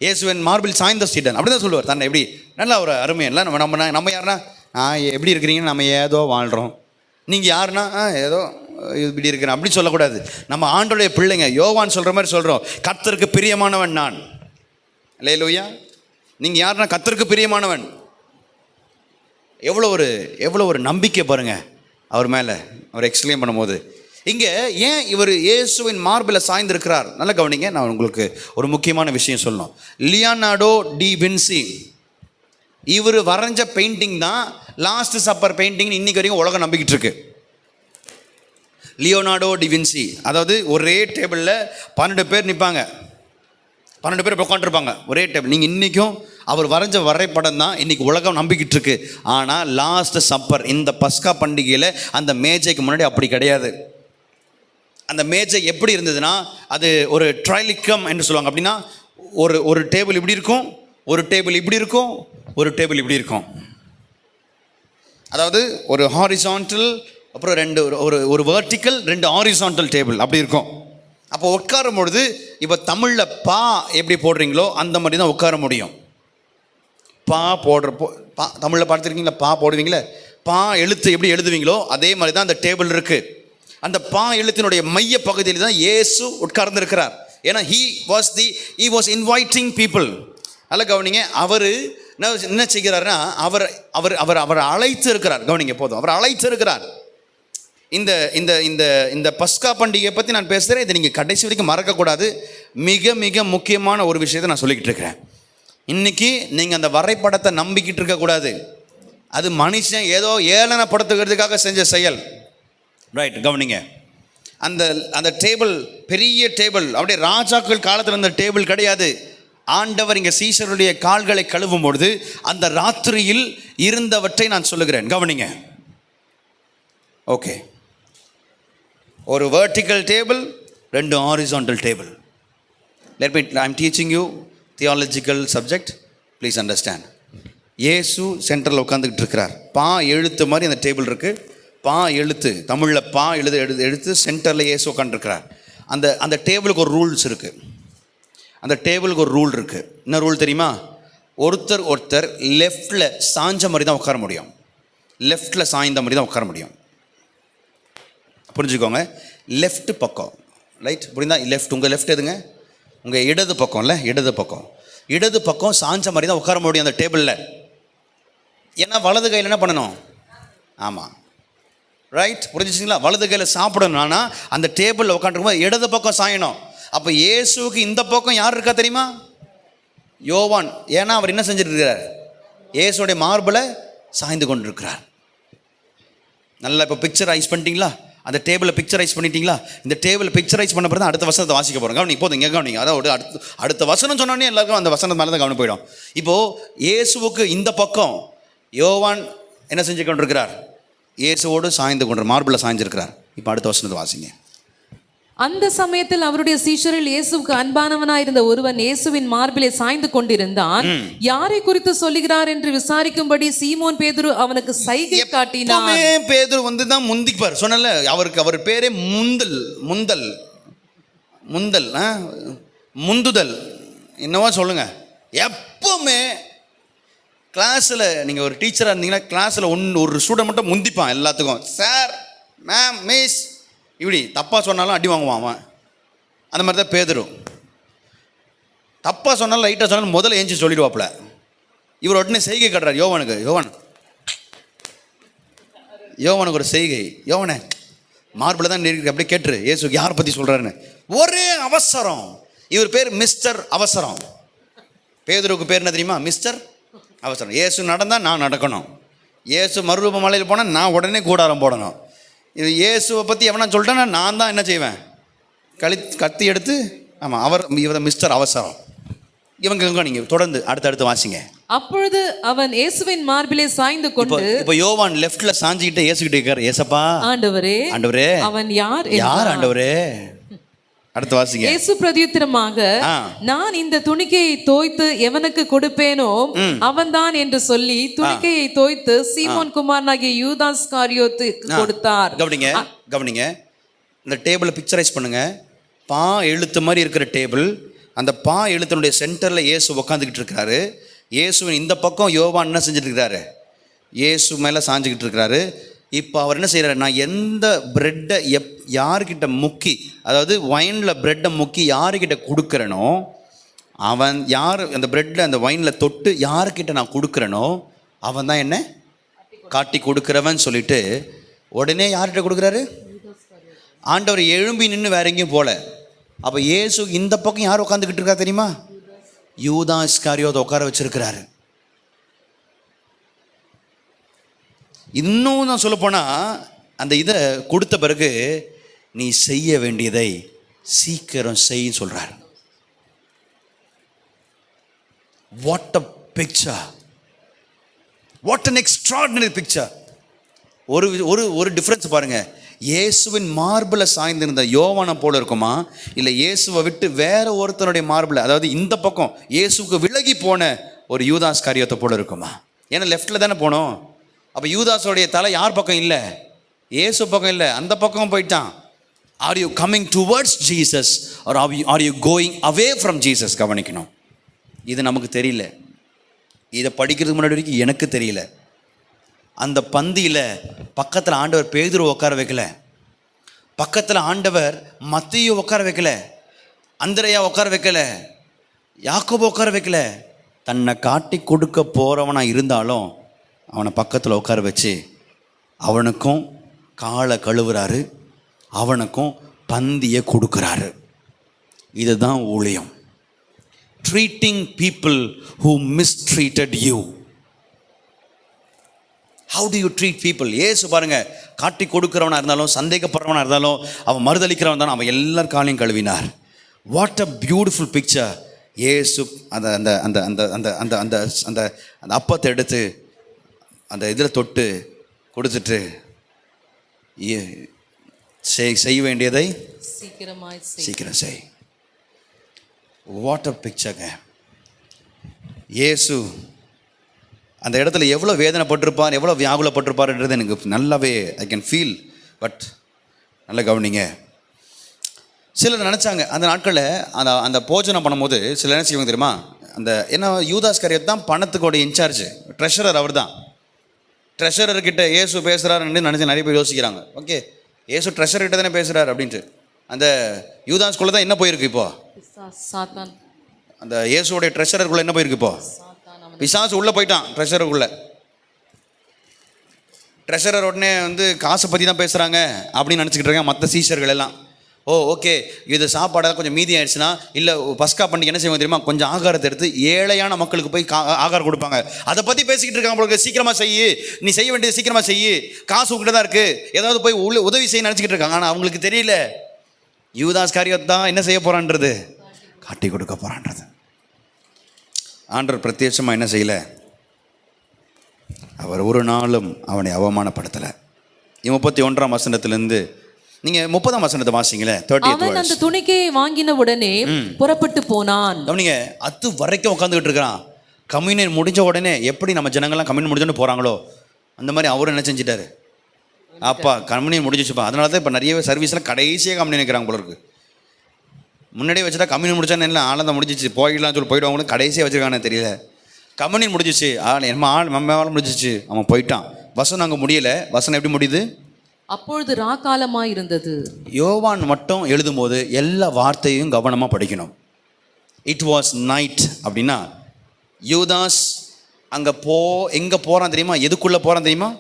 Speaker 1: இயேசுவின் மார்பில் சாய்ந்த சீடன் அப்படிதான் சொல்லுவார் தன்னை. எப்படி நல்லா ஒரு அருமையா நம்ம யாருன்னா எப்படி இருக்கிறீங்கன்னு நம்ம ஏதோ வாழ்கிறோம், நீங்கள் யாருன்னா ஏதோ இப்படி இருக்கிறேன் அப்படி சொல்லக்கூடாது. நம்ம ஆண்டோடைய பிள்ளைங்க. யோவான் சொல்கிற மாதிரி சொல்கிறோம், கர்த்தருக்கு பிரியமானவன் நான். அல்லேலூயா. நீங்கள் யாருன்னா கர்த்தருக்கு பிரியமானவன். எவ்வளோ ஒரு நம்பிக்கை பாருங்கள் அவர் மேலே, அவர் எக்ஸ்பிளைன் பண்ணும்போது. இங்கே ஏன் இவர் இயேசுவின் மார்பில் சாய்ந்திருக்கிறார்? நல்லா கவனிங்க, நான் உங்களுக்கு ஒரு முக்கியமான விஷயம் சொல்லணும். லியோனார்டோ டி வின்சி இவர் வரைஞ்ச பெயிண்டிங் தான் லாஸ்ட் சப்பர் பெயிண்டிங் இன்னைக்கு வரைக்கும் உலகம் நம்பிக்கிட்டு இருக்கு. லியோனார்டோ டி வின்சி, அதாவது ஒரே டேபிளில் 12 பேர் நிற்பாங்க, 12 பேர் உட்காந்துருப்பாங்க ஒரே டேபிள். நீங்கள் இன்றைக்கும் அவர் வரைஞ்ச வரைபடம் தான் இன்றைக்கி உலகம் நம்பிக்கிட்டு இருக்கு. ஆனால் லாஸ்ட் சப்பர் இந்த பஸ்கா பண்டிகையில் அந்த மேஜைக்கு முன்னாடி அப்படி கிடையாது. அந்த மேஜை எப்படி இருந்ததுன்னா அது ஒரு ட்ரைலிக்கம் என்று சொல்லுவாங்க. அப்படின்னா ஒரு டேபிள் இப்படி இருக்கும், ஒரு டேபிள் இப்படி இருக்கும், ஒரு டேபிள் இப்படி இருக்கும். அதாவது ஒரு ஹாரிசான்டல், அப்புறம் ஒரு வெர்டிக்கல், 2 ஹாரிசான்டல் டேபிள் அப்படி இருக்கும். அப்போ உட்காரும் பொழுது இப்போ தமிழில் பா எப்படி போடுறீங்களோ அந்த மாதிரி தான் உட்கார முடியும். பா போடுறப்போ தமிழில் பார்த்துருக்கீங்களா? பா போடுவீங்களே, பா எழுத்து எப்படி எழுதுவீங்களோ அதே மாதிரி தான் அந்த டேபிள் இருக்குது. அந்த பா எழுத்தினுடைய மைய பகுதியில் தான் இயேசு உட்கார்ந்துருக்கிறார். ஏன்னா he was inviting people. நல்ல கவனிங்க, அவர் என்ன செய்கிறார்னா அவர் அழைத்து இருக்கிறார். கவனிங்க போதும், அவர் அழைத்து இருக்கிறார். இந்த இந்த இந்த இந்த பஸ்கா பண்டிகையை பற்றி நான் பேசுகிறேன். இதை நீங்கள் கடைசி வரைக்கும் மறக்கக்கூடாது. மிக மிக முக்கியமான ஒரு விஷயத்தை நான் சொல்லிக்கிட்டு இருக்கிறேன். இன்றைக்கி நீங்கள் அந்த வரைபடத்தை நம்பிக்கிட்டு இருக்கக்கூடாது. அது மனுஷன் ஏதோ ஏளனப்படுத்துகிறதுக்காக செஞ்ச செயல். ரைட், கவனிங்க. அந்த அந்த டேபிள் பெரிய டேபிள், அப்படியே ராஜாக்கள் காலத்தில் இருந்த டேபிள் கிடையாது. ஆண்டவர் இங்கே சீசருடைய கால்களை கழுவும் பொழுது அந்த ராத்திரியில் இருந்தவற்றை நான் சொல்லுகிறேன். கவனிங்க. ஓகே, ஒரு vertical table, 2 horizontal table. I am teaching you theological subject, please understand. இயேசு சென்டரில் உட்காந்துக்கிட்டு இருக்கிறார். பா எழுத்து மாதிரி அந்த டேபிள் இருக்குது. பா எழுத்து, தமிழில் பா எழுத்து சென்டரில் இயேசு உட்காந்துருக்கிறார். அந்த டேபிளுக்கு ஒரு ரூல்ஸ் இருக்குது. அந்த டேபிளுக்கு ஒரு ரூல் இருக்குது. என்ன ரூல் தெரியுமா? ஒருத்தர் லெஃப்டில் சாய்ஞ்ச மாதிரி தான் உட்கார முடியும். லெஃப்டில் சாய்ந்த மாதிரி தான் உட்கார முடியும். புரிஞ்சுக்கோங்க. லெஃப்ட் பக்கம், ரைட், புரியுதா? லெஃப்ட், உங்கள் லெஃப்ட் எதுங்க? உங்கள் இடது பக்கம் இல்லை, இடது பக்கம் சாய்ஞ்ச மாதிரி தான் உட்கார முடியும் அந்த டேபிளில். ஏன்னா வலது கையில் என்ன பண்ணணும்? ஆமாம், ரைட், புரிஞ்சுச்சிங்களா? வலது கையில் சாப்பிடணும்னா அந்த டேபிளில் உட்காந்துருக்கும் போது இடது பக்கம் சாயணும். அப்போ இயேசுக்கு இந்த பக்கம் யார் இருக்கா தெரியுமா? யோவான். ஏன்னா அவர் என்ன செஞ்சுட்டு இருக்கிறார்? இயேசுடைய மார்பில் சாய்ந்து கொண்டு இருக்கிறார். நல்லா இப்போ பிக்சரைஸ் பண்ணிட்டீங்களா? அந்த டேபிளை பிக்சரைஸ் பண்ணிட்டீங்களா? இந்த டேபிளை பிக்சரைஸ் பண்ண பிறகு தான் அடுத்த வசனத்தை வாசிக்க போகிறோம். கவனிங்க போதும், இங்கே கவனிங்க. அதாவது அடுத்த வசனம் சொன்னோடனே எல்லாருக்கும் அந்த வசனம் மேலே தான் கவனம் போயிடும். இப்போது இயேசுவுக்கு இந்த பக்கம் யோவான் என்ன செஞ்சு கொண்டிருக்கிறார்? இயேசுவோடு சாய்ந்து கொண்டு மார்பில் சாய்ந்திருக்கிறார். இப்போ அடுத்த வசனத்தை வாசிங்க.
Speaker 2: அந்த சமயத்தில் அவருடைய சீஷரில் இயேசுவுக்கு அன்பானவனாயிருந்த ஒருவன் இயேசுவின் மார்பிலே சாய்ந்து கொண்டிருந்தான். யாரை குறித்து சொல்லுகிறார் என்று விசாரிக்கும்படி சீமோன் பேதுரு அவனுக்கு சைகை காட்டினான்.
Speaker 1: பேதுரு தான் முந்திப்பார். சொன்னல, அவர் பேரே முந்துதல் என்னவா சொல்லுங்க. எப்பவுமே கிளாஸில் நீங்கள் ஒரு டீச்சராக இருந்தீங்கன்னா கிளாஸில் ஒரு ஸ்டூடெண்ட் மட்டும் முந்திப்பான் எல்லாத்துக்கும். சார், மேம், மிஸ், இப்படி தப்பாக சொன்னாலும் அடி வாங்குவான் அவன். அந்த மாதிரி தான் பேதுரு. தப்பாக சொன்னாலும் ரைட்டாக சொன்னாலும் முதல்ல ஏஞ்சி சொல்லிடுவாப்புல. இவர் உடனே செய்கை காட்டுறார் யோவானுக்கு ஒரு செய்கை. யோவானே, மார்பில் தான் இருக்கு, அப்படியே கேட்டுரு இயேசுக்கு யாரை பற்றி சொல்கிறாருன்னு. ஒரே அவசரம். இவர் பேர் மிஸ்டர் அவசரம். பேதுருக்கு பேர் என்ன தெரியுமா? மிஸ்டர் அவசரம். இயேசு நடந்தால் நான் நடக்கணும். இயேசு மறுரூப மலையில் போனால் நான் உடனே கூடாரம் போடணும். இது இயேசுவை பற்றி எவனா சொல்லிட்டேன்னா நான் தான் என்ன செய்வேன்? கத்தி எடுத்து. ஆமாம், இவர் மிஸ்டர் அவசரம். இவங்க நீங்கள் தொடர்ந்து அடுத்தடுத்து வாசிங்க.
Speaker 2: அப்பொழுது அவன் இயேசுவின் மார்பிலே சாய்ந்து கொண்டு.
Speaker 1: இப்போ யோவான் லெஃப்ட்ல சாஞ்சிக்கிட்டு இயேசுகிட்ட இருக்காரு. ஏசப்பா, ஆண்டவரே,
Speaker 2: அவன் யார்
Speaker 1: ஆண்டவரே? அடுத்து வாசிங்க.
Speaker 2: இயேசு பிரதியுத்தரமாக, நான் இந்த துணிக்கையை தோய்த்து எவனுக்கு கொடுப்பேனோ அவன்தான் என்று சொல்லி துணிக்கையை தோய்த்து சீமோன் குமாரனாகிய யூதாஸ் காரியோத்துக்கு கொடுத்தார்.
Speaker 1: கவனிங்க. இந்த டேபிளை பிக்சரைஸ் பண்ணுங்க. பா எழுத்து மாதிரி இருக்கிற டேபிள். அந்த பா எழுத்தினுடைய சென்டரில் இயேசு உட்காந்துக்கிட்டு இருக்கிறாரு. இயேசுவின் இந்த பக்கம் யோவான் என்ன செஞ்சுட்டு இருக்கிறாரு? இயேசு மேலே சாஞ்சிக்கிட்டு இருக்கிறாரு. இப்போ அவர் என்ன செய்கிறார்? நான் எந்த பிரெட்டை யாருக்கிட்ட முக்கி, அதாவது வைனில் பிரெட்டை முக்கி யாருக்கிட்ட கொடுக்குறேனோ அவன் யார் அந்த பிரெட்டில் அந்த வைனில் தொட்டு யாருக்கிட்ட நான் கொடுக்குறேனோ அவன் தான் என்ன காட்டி கொடுக்குறவன் சொல்லிட்டு உடனே யார்கிட்ட கொடுக்குறாரு? ஆண்டவர் எழும்பி நின்று வேற எங்கேயும் போல. அப்போ இயேசு இந்த பக்கம் யார் உட்காந்துக்கிட்டு இருக்கா தெரியுமா? யூதாஸ் இஸ்காரியோத்தை உட்கார வச்சிருக்கிறாரு. இன்னும் நான் சொல்லப்போனால் அந்த இதை கொடுத்த பிறகு நீ செய்ய வேண்டியதை சீக்கிரம் செய்ய சொல்கிறார். What a picture, what an extraordinary picture. ஒரு டிஃப்ரென்ஸ் பாருங்க. இயேசுவின் மார்பில் சாய்ந்திருந்த யோவானை போல இருக்குமா, இல்லை இயேசுவை விட்டு வேற ஒருத்தனுடைய மார்பில், அதாவது இந்த பக்கம் இயேசுக்கு விலகி போன ஒரு யூதாஸ் காரியத்தை போல இருக்குமா? ஏன்னா லெஃப்டில் தானே போனோம். அப்போ யூதாஸோடைய தலை யார் பக்கம் இல்லை? இயேசு பக்கம் இல்லை, அந்த பக்கம் போயிட்டான். Are you coming towards Jesus are are you going away from Jesus? கவனிக்கணும். இது நமக்கு தெரியல. இதை படிக்கிறதுக்கு முன்னாடி வரைக்கும் எனக்கு தெரியல. அந்த பந்தியில் பக்கத்தில் ஆண்டவர் பேதுரு உட்கார வைக்கல, பக்கத்தில் ஆண்டவர் மத்தேயு உட்கார வைக்கல, அந்திரேயா உட்கார வைக்கல, யாக்கோபு உட்கார வைக்கல. தன்னை காட்டி கொடுக்க போகிறவனா இருந்தாலும் அவனை பக்கத்தில் உட்கார வச்சு அவனுக்கும் காலை கழுவுறாரு, அவனுக்கும் பந்தியை கொடுக்குறாரு. இதுதான் ஊழியம். Treating people who mistreated you. How do you treat people? ஏசு பாருங்க, காட்டி கொடுக்கிறவனா இருந்தாலும் சந்தேகப்படுறவனா இருந்தாலும் அவன் மறுதளிக்கிறவன் இருந்தாலும் அவன் எல்லார் காலையும் கழுவினார். What a beautiful picture. ஏசு அந்த அந்த அந்த அந்த அந்த அந்த அந்த அந்த அந்த அப்பத்தை எடுத்து அந்த இதில் தொட்டு கொடுத்துட்டு செய்ய வேண்டியதை சீக்கிரம் செய். வாட் அ பிக்சருங்க. இயேசு அந்த இடத்துல எவ்வளோ வேதனைப்பட்டிருப்பார், எவ்வளோ வியாகுலப்பட்டிருப்பார்ன்றது எனக்கு நல்லாவே ஐ கேன் ஃபீல். பட் நல்லா கவனிங்க. சிலர் நினச்சாங்க அந்த நாட்களில் அந்த அந்த போஜனம் பண்ணும்போது சிலர் என்ன செய்வாங்க தெரியுமா, அந்த ஏன்னா யூதாஸ் கரியத் தான் பணத்துக்கோட இன்சார்ஜ், ட்ரெஷரர் அவர் தான். ட்ரெஷரர்கிட்ட இயேசு பேசுகிறாருன்னு நினச்சி நிறைய பேர் யோசிக்கிறாங்க. ஓகே, இயேசு ட்ரெஷர்கிட்ட தானே பேசுகிறார் அப்படின்ட்டு. அந்த யூதாஸ்குள்ளே தான் என்ன போயிருக்கு இப்போ, அந்த இயேசுடைய ட்ரெஷரருக்குள்ளே என்ன போயிருக்கு இப்போ, பிசாசு உள்ளே போயிட்டான் ட்ரெஷருக்குள்ளே. ட்ரெஷரர் உடனே காசை பற்றி தான் பேசுகிறாங்க அப்படின்னு நினச்சிக்கிட்டு இருக்காங்க மற்ற சீஷர்கள் எல்லாம். ஓ ஓகே, இது சாப்பாடெல்லாம் கொஞ்சம் மீதி ஆயிடுச்சுன்னா, இல்லை பஸ்கா பண்டிகை என்ன செய்வாங்க தெரியுமா, கொஞ்சம் ஆகாரத்தை எடுத்து ஏழையான மக்களுக்கு போய் ஆகாரம் கொடுப்பாங்க. அதை பற்றி பேசிக்கிட்டு இருக்காங்க உங்களுக்கு. சீக்கிரமாக செய்யு, நீ செய்ய வேண்டியது சீக்கிரமாக செய்யு, காசு உங்ககிட்ட தான் இருக்குது, ஏதாவது போய் உதவி செய்ய நினச்சிக்கிட்டு இருக்காங்க. ஆனால் அவங்களுக்கு தெரியல யூதாஸ் காரியத் தான் என்ன செய்ய போகிறான்றது, காட்டி கொடுக்க போகிறான்றது. ஆண்டவர் பிரத்யட்சமாக என்ன செய்யலை, அவர் ஒரு நாளும் அவனை அவமானப்படுத்தலை. 31ஆம் வசனத்திலிருந்து நீங்கள் 30ஆம் வசனத்தை வாசிங்களே.
Speaker 2: அவன் அந்த துணிக்கையை வாங்கின உடனே புறப்பட்டு போனான்.
Speaker 1: கவனிங்க, அது வரைக்கும் உட்காந்துக்கிட்டு இருக்கிறான். கம்யூனியன் முடிஞ்ச உடனே எப்படி நம்ம ஜனங்கள்லாம் கம்யூனியன் முடிஞ்சோன்னு போகிறாங்களோ அந்த மாதிரி அவரும் என்ன செஞ்சிட்டாரு, அப்பா கம்யூனியன் முடிஞ்சிச்சுப்பா. அதனால தான் இப்போ நிறைய சர்வீஸில் கடைசியாக கம்யூனியன் இருக்கிறாங்க போல இருக்குது. முன்னாடியே வச்சுட்டா கம்யூனியன் முடிச்சான்னு இல்லை, ஆனந்தம் முடிஞ்சிச்சு போயிடலாம்னு சொல்லி போயிடுவாங்க. கடைசியாக வச்சுருக்கானே தெரியல. கம்யூனியன் முடிஞ்சிச்சு, நம்ம முடிஞ்சிச்சு, அவன் போயிட்டான். வசனம் அங்கே முடியலை. வசனம் எப்படி முடியுது,
Speaker 2: அப்பொழுது ராக்காலமாய் இருந்தது.
Speaker 1: யோவான் மட்டும் எழுதும்போது எல்லா வார்த்தையும் கவனமாக படிக்கணும். இட் வாஸ் நைட் அப்படின்னா யூதாஸ் அங்கே எங்கே போகிறான் தெரியுமா, எதுக்குள்ளே போகிறான் தெரியுமா,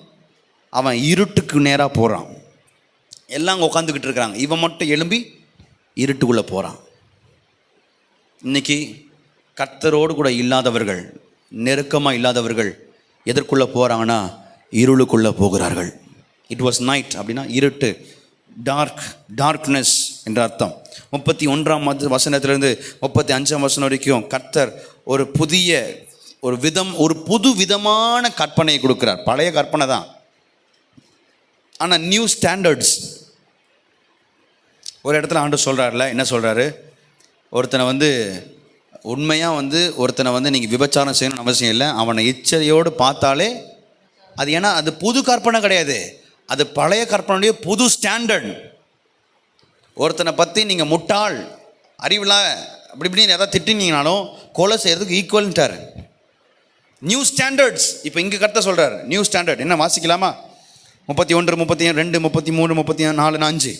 Speaker 1: அவன் இருட்டுக்கு நேராக போகிறான். எல்லாம் அங்கே உட்காந்துக்கிட்டு இருக்கிறாங்க, இவன் மட்டும் எழும்பி இருட்டுக்குள்ளே போகிறான். இன்னைக்கு கர்த்தரோடு கூட இல்லாதவர்கள், நெருக்கமாக இல்லாதவர்கள் எதற்குள்ளே போகிறாங்கன்னா இருளுக்குள்ளே போகிறார்கள். இட் வாஸ் நைட் அப்படின்னா இருட்டு, டார்க்னஸ் என்ற அர்த்தம். 31ஆம் வசனத்திலிருந்து 35ஆம் வசனம் வரைக்கும் கர்த்தர் ஒரு புது விதமான கற்பனையை கொடுக்கிறார். பழைய கற்பனை தான், ஆனால் நியூ ஸ்டாண்டர்ட்ஸ். ஒரு இடத்துல ஆண்டவர் சொல்கிறார்ல, என்ன சொல்கிறாரு, ஒருத்தனை உண்மையாக ஒருத்தனை நீங்கள் விபச்சாரம் செய்யணும்னு அவசியம் இல்லை, அவனை இச்சையோடு பார்த்தாலே அது, ஏன்னா அது புது கற்பனை கிடையாது, அது பழைய கற்பனையுடைய புது ஸ்டாண்டர்ட். ஒருத்தனை பற்றி நீங்கள் முட்டாள், அறிவில் அப்படி இப்படின்னு ஏதாவது திட்டினீங்கனாலும் கொலை செய்கிறதுக்கு ஈக்குவல்ட்டார். New standards. இப்போ இங்கே கரெக்டாக சொல்கிறார் நியூ ஸ்டாண்டர்ட். என்ன வாசிக்கலாமா? 31, 32, 33, 34, 5.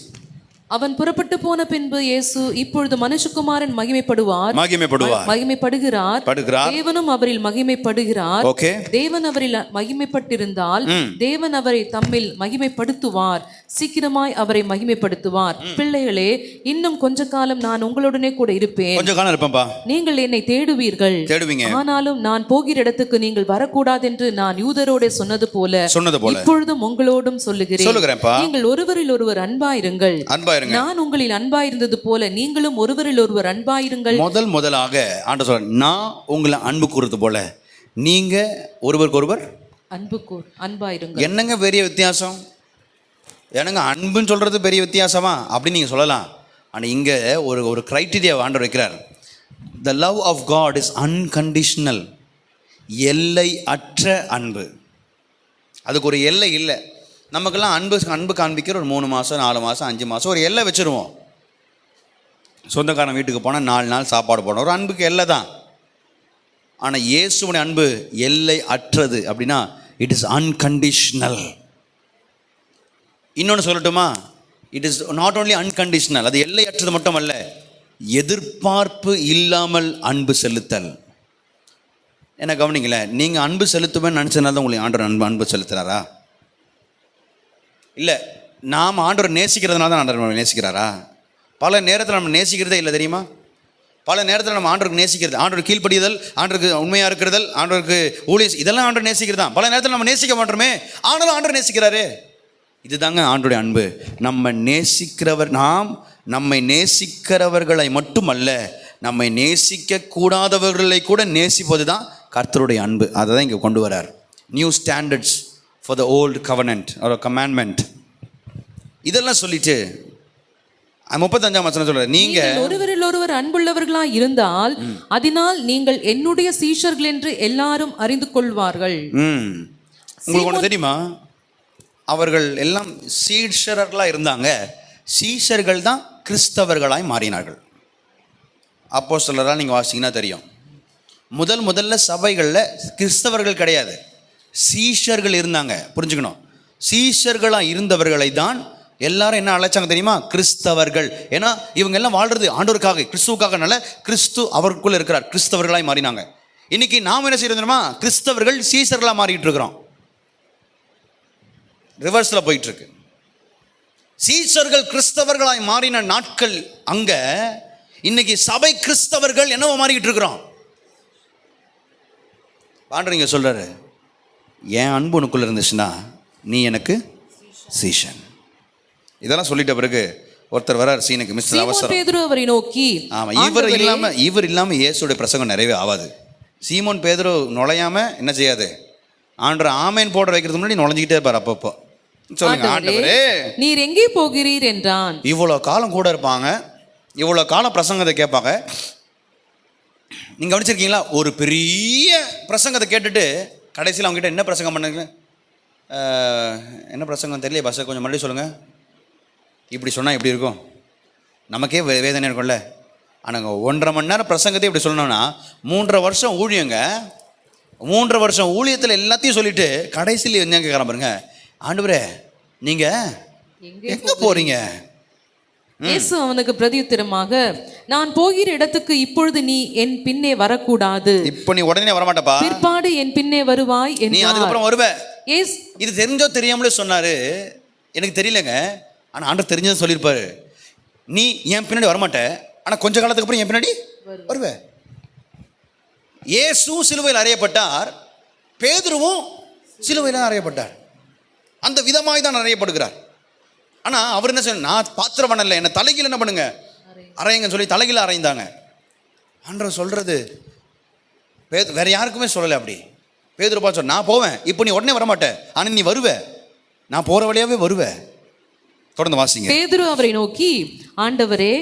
Speaker 2: அவன் புறப்பட்டு போன பின்பு இயேசு, இப்பொழுது மனுஷகுமாரன் மகிமைப்படுகிறார், தேவனும் அவரில் மகிமைப்படுகிறார். தேவன் அவரில் மகிமைப்பட்டிருந்தால் தேவன் அவரை தம்மில் மகிமைப்படுத்துவார், சீக்கிரமாய் அவரை மகிமைப்படுத்துவார். பிள்ளைகளே, இன்னும் கொஞ்ச காலம் நான் உங்களுடனே கூட இருப்பேன். நீங்கள் என்னை தேடுவீர்கள், ஆனாலும் நான் போகிற இடத்துக்கு நீங்கள் வரக்கூடாது என்று நான் யூதரோட சொன்னது போல இப்பொழுதும் உங்களோடும் சொல்லுகிறேன். நீங்கள் ஒருவரில் ஒருவர் அன்பாயிருங்கள், நான் உங்களில் அன்பாயிருந்தது போல நீங்களும் ஒருவரில் ஒருவர் அன்பாயிருங்கள்.
Speaker 1: முதலாக ஆண்டவர் சொல்றார், நான் உங்களை அன்பு கூறுறது போல நீங்க ஒருவருக்கு ஒருவர்
Speaker 2: அன்பாயிருங்கள்.
Speaker 1: என்னங்க பெரிய வித்தியாசம், என்னங்க அன்புன்னு சொல்றது பெரிய வித்தியாசமா அப்படின்னு நீங்க சொல்லலாம். ஆனால் இங்க ஒரு கிரைட்டீரியா ஆண்டவர் வைக்கிறார். The love of God is unconditional. எல்லை அற்ற அன்பு. அதுக்கு ஒரு எல்லை இல்லை. நமக்கெல்லாம் அன்பு காண்பிக்கிற ஒரு 3 மாதம் 4 மாதம் 5 மாதம் ஒரு எல்லை வச்சுருவோம். சொந்தக்காரன் வீட்டுக்கு போனால் 4 நாள் சாப்பாடு போடணும், ஒரு அன்புக்கு எல்லை தான். ஆனால் இயேசுவின் அன்பு எல்லை அற்றது. அப்படின்னா இட் இஸ் அன்கண்டிஷனல். இன்னொன்று சொல்லட்டுமா, it is not only unconditional, அது எல்லை அற்றது மட்டும் அல்ல, எதிர்பார்ப்பு இல்லாமல் அன்பு செலுத்தல். என்ன கவனிங்கள, நீங்கள் அன்பு செலுத்துவேன்னு நினச்சதுனால தான் உங்களுக்கு ஆண்டவர் அன்பு செலுத்துறாரா? இல்லை, நாம் ஆண்டவர் நேசிக்கிறதுனால தான் ஆண்டவர் நேசிக்கிறாரா? பல நேரத்தில் நம்ம நேசிக்கிறதே இல்லை தெரியுமா? பல நேரத்தில் நம்ம ஆண்டவருக்கு நேசிக்கிறது, ஆண்டவர் கீழ்ப்படிதல், ஆண்டவருக்கு உண்மையாக இருக்கிறதல், ஆண்டவருக்கு ஊழியம், இதெல்லாம் ஆண்டவர் நேசிக்கிறது தான். பல நேரத்தில் நம்ம நேசிக்க மாட்டோமே, ஆனாலும் ஆண்டவர் நேசிக்கிறாரு. இதுதாங்க ஆண்டவருடைய அன்பு. நம்மை நேசிக்கிறவர்களை மட்டுமல்ல, நம்மை நேசிக்க கூடாதவர்களை கூட நேசிப்பது தான் கர்த்தருடைய அன்பு. அதை தான் இங்கே கொண்டு வரார். New standards for the old கவர்னன்ட் ஒரு கமாண்ட்மெண்ட். இதெல்லாம் சொல்லிட்டு 35ஆம் வசனம் சொல்றாரு, நீங்கள்
Speaker 2: ஒருவரில் ஒருவர் அன்புள்ளவர்களாய் இருந்தால் அதனால் நீங்கள் என்னுடைய சீஷர்கள் என்று எல்லாரும் அறிந்து கொள்வார்கள்.
Speaker 1: உங்களுக்கு ஒன்று தெரியுமா, அவர்கள் எல்லாம் சீஷர்களாக இருந்தாங்க, சீஷர்கள் தான் கிறிஸ்தவர்களாய் மாறினார்கள். அப்போஸ்தலரால் நீங்கள் வாசிங்கன்னா தெரியும், முதல்ல சபைகளில் கிறிஸ்தவர்கள் கிடையாது, சீஷர்கள் இருந்தாங்க. புரிஞ்சுக்கணும், சீஷர்களாக இருந்தவர்களை தான் எல்லாரும் என்ன அழைச்சாங்க தெரியுமா, கிறிஸ்தவர்கள். ஏன்னா இவங்க எல்லாம் வாழ்றது ஆண்டவருக்காக, கிறிஸ்துவுக்காகனால கிறிஸ்து அவருக்குள்ள இருக்கிறார், கிறிஸ்தவர்களாய் மாறினாங்க. இன்னைக்கு நாம் என்ன செய்யறோம் தெரியுமா, கிறிஸ்தவர்கள் சீஷர்களாக மாறிட்டு இருக்கிறோம். ரிவர்ஸில் போயிட்டு இருக்கு. சீஷர்கள் கிறிஸ்தவர்களாய் மாறின நாட்கள் அங்க, இன்னைக்கு சபை கிறிஸ்தவர்கள் என்னவோ மாறிக்கிட்டு இருக்கிறோம். ஆண்டவர் இங்க சொல்றாரு, என் அன்பு உனக்குள்ள இருந்துச்சுன்னா நீ எனக்கு சீஷன். இதெல்லாம் சொல்லிட்ட பிறகு ஒருத்தர் வரார் சீனுக்கு, மிஸ்டர் அவசரம்.
Speaker 2: பேதுரு அவரை நோக்கி,
Speaker 1: ஆமா, இவர் இல்லாம இயேசுடைய பிரசங்கம் நிறைவே ஆகாது. சீமோன் பேதுரு நுழையாம என்ன செய்யாது, ஆண்டவர் ஆமேன் போட வைக்கிறதுக்கு முன்னாடி நுழைஞ்சிக்கிட்டே இருப்பார். அப்பப்போ சொல்லுங்க, ஆண்டவரே
Speaker 2: நீர் எங்கே போகிறீர் என்றான்.
Speaker 1: இவ்வளோ காலம் கூட இருப்பாங்க, இவ்வளோ காலம் பிரசங்கத்தை கேட்பாங்க. நீங்கள் கவனிச்சிருக்கீங்களா, ஒரு பெரிய பிரசங்கத்தை கேட்டுட்டு கடைசியில் அவங்ககிட்ட என்ன பிரசங்கம் பண்ணுங்க, என்ன பிரசங்கம் தெரியல, பஸ்ஸை கொஞ்சம் மறுபடியும் சொல்லுங்கள், இப்படி சொன்னால் எப்படி இருக்கும், நமக்கே வேதனை இருக்கும்ல. ஆனால் 1.5 மணி நேரம் பிரசங்கத்தை இப்படி சொல்லணும்னா 3.5 வருஷம் ஊழியங்க, 3.5 வருஷம் ஊழியத்தில் எல்லாத்தையும் சொல்லிட்டு கடைசியில் என்ன கேட்குறான் பாருங்க, ஆண்டவரே நீங்க எங்க போறீங்க?
Speaker 2: இயேசு அவனுக்கு பிரதியுத்தரமாக, நான் போகிற இடத்துக்கு இப்பொழுது நீ என் பின்னே வரக்கூடாது.
Speaker 1: இப்போ நீ உடனே வரமாட்டப்பா,
Speaker 2: பிற்பாடு என் பின்னே வருவாய் என்றார்.
Speaker 1: நீ அதுக்கப்புறம் வருவ.
Speaker 2: இது
Speaker 1: தெரிஞ்சோ தெரியாமலே சொன்னாரு, எனக்கு தெரியலங்க. ஆனால் ஆண்டவர் தெரிஞ்சதை சொல்லியிருப்பாரு, நீ என் பின்னாடி வரமாட்ட, ஆனால் கொஞ்ச காலத்துக்கு அப்புறம் என் பின்னாடி வருவ. இயேசு சிலுவையில் அறையப்பட்டார், பேதுருவும் சிலுவையில் அறையப்பட்டார். அந்த விதமாய் தான் அறையப்படுகிறார். ஆனால் அவர் என்ன சொன்ன, நான் பாத்திரவன் இல்லை, என்னை தலைகீழ் என்ன பண்ணுங்க அறையுங்கன்னு சொல்லி தலைகீழ அறைந்தாங்க. ஆண்டவர் சொல்றது வேற யாருக்குமே சொல்லலை. அப்படி பேதுரு பார்த்து சொன்ன, நான் போவேன், இப்போ நீ உடனே வரமாட்டேன், ஆனால் நீ வருவ, நான் போகிற வழியாவே வருவேன். தொடர்ந்து வாசிங்க.
Speaker 2: பேதுரு அவரை நோக்கி, ஆண்டவரே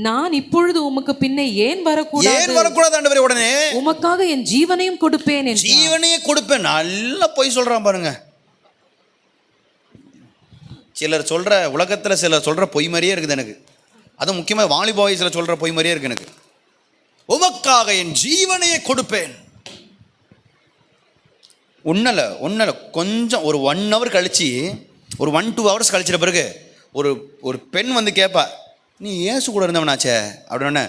Speaker 2: நான் இப்பொழுது உமக்கு பின்னே ஏன் வரக்கூடாது
Speaker 1: ஆண்டவரே, உடனே
Speaker 2: உமக்காக என் ஜீவனையும் கொடுப்பேன்.
Speaker 1: ஜீவனையே கொடுப்பேன். நல்லா போய் சொல்றான் பாருங்க. சிலர் சொல்ற, உலகத்தில் சிலர் சொல்ற பொய் மாதிரியே இருக்குது எனக்கு. அதுவும் முக்கியமாக வாலிபாய் சிலர் சொல்ற பொய் மாதிரியே இருக்கு எனக்கு. உமக்காக என் ஜீவனையே கொடுப்பேன். ஒன்னல கொஞ்சம் ஒரு 1 hour கழிச்சு, ஒரு 1-2 hours கழிச்சிட்ட பிறகு ஒரு பெண் வந்து கேட்பா, நீ இயேசு கூட இருந்தவனாச்சே அப்படின்னு.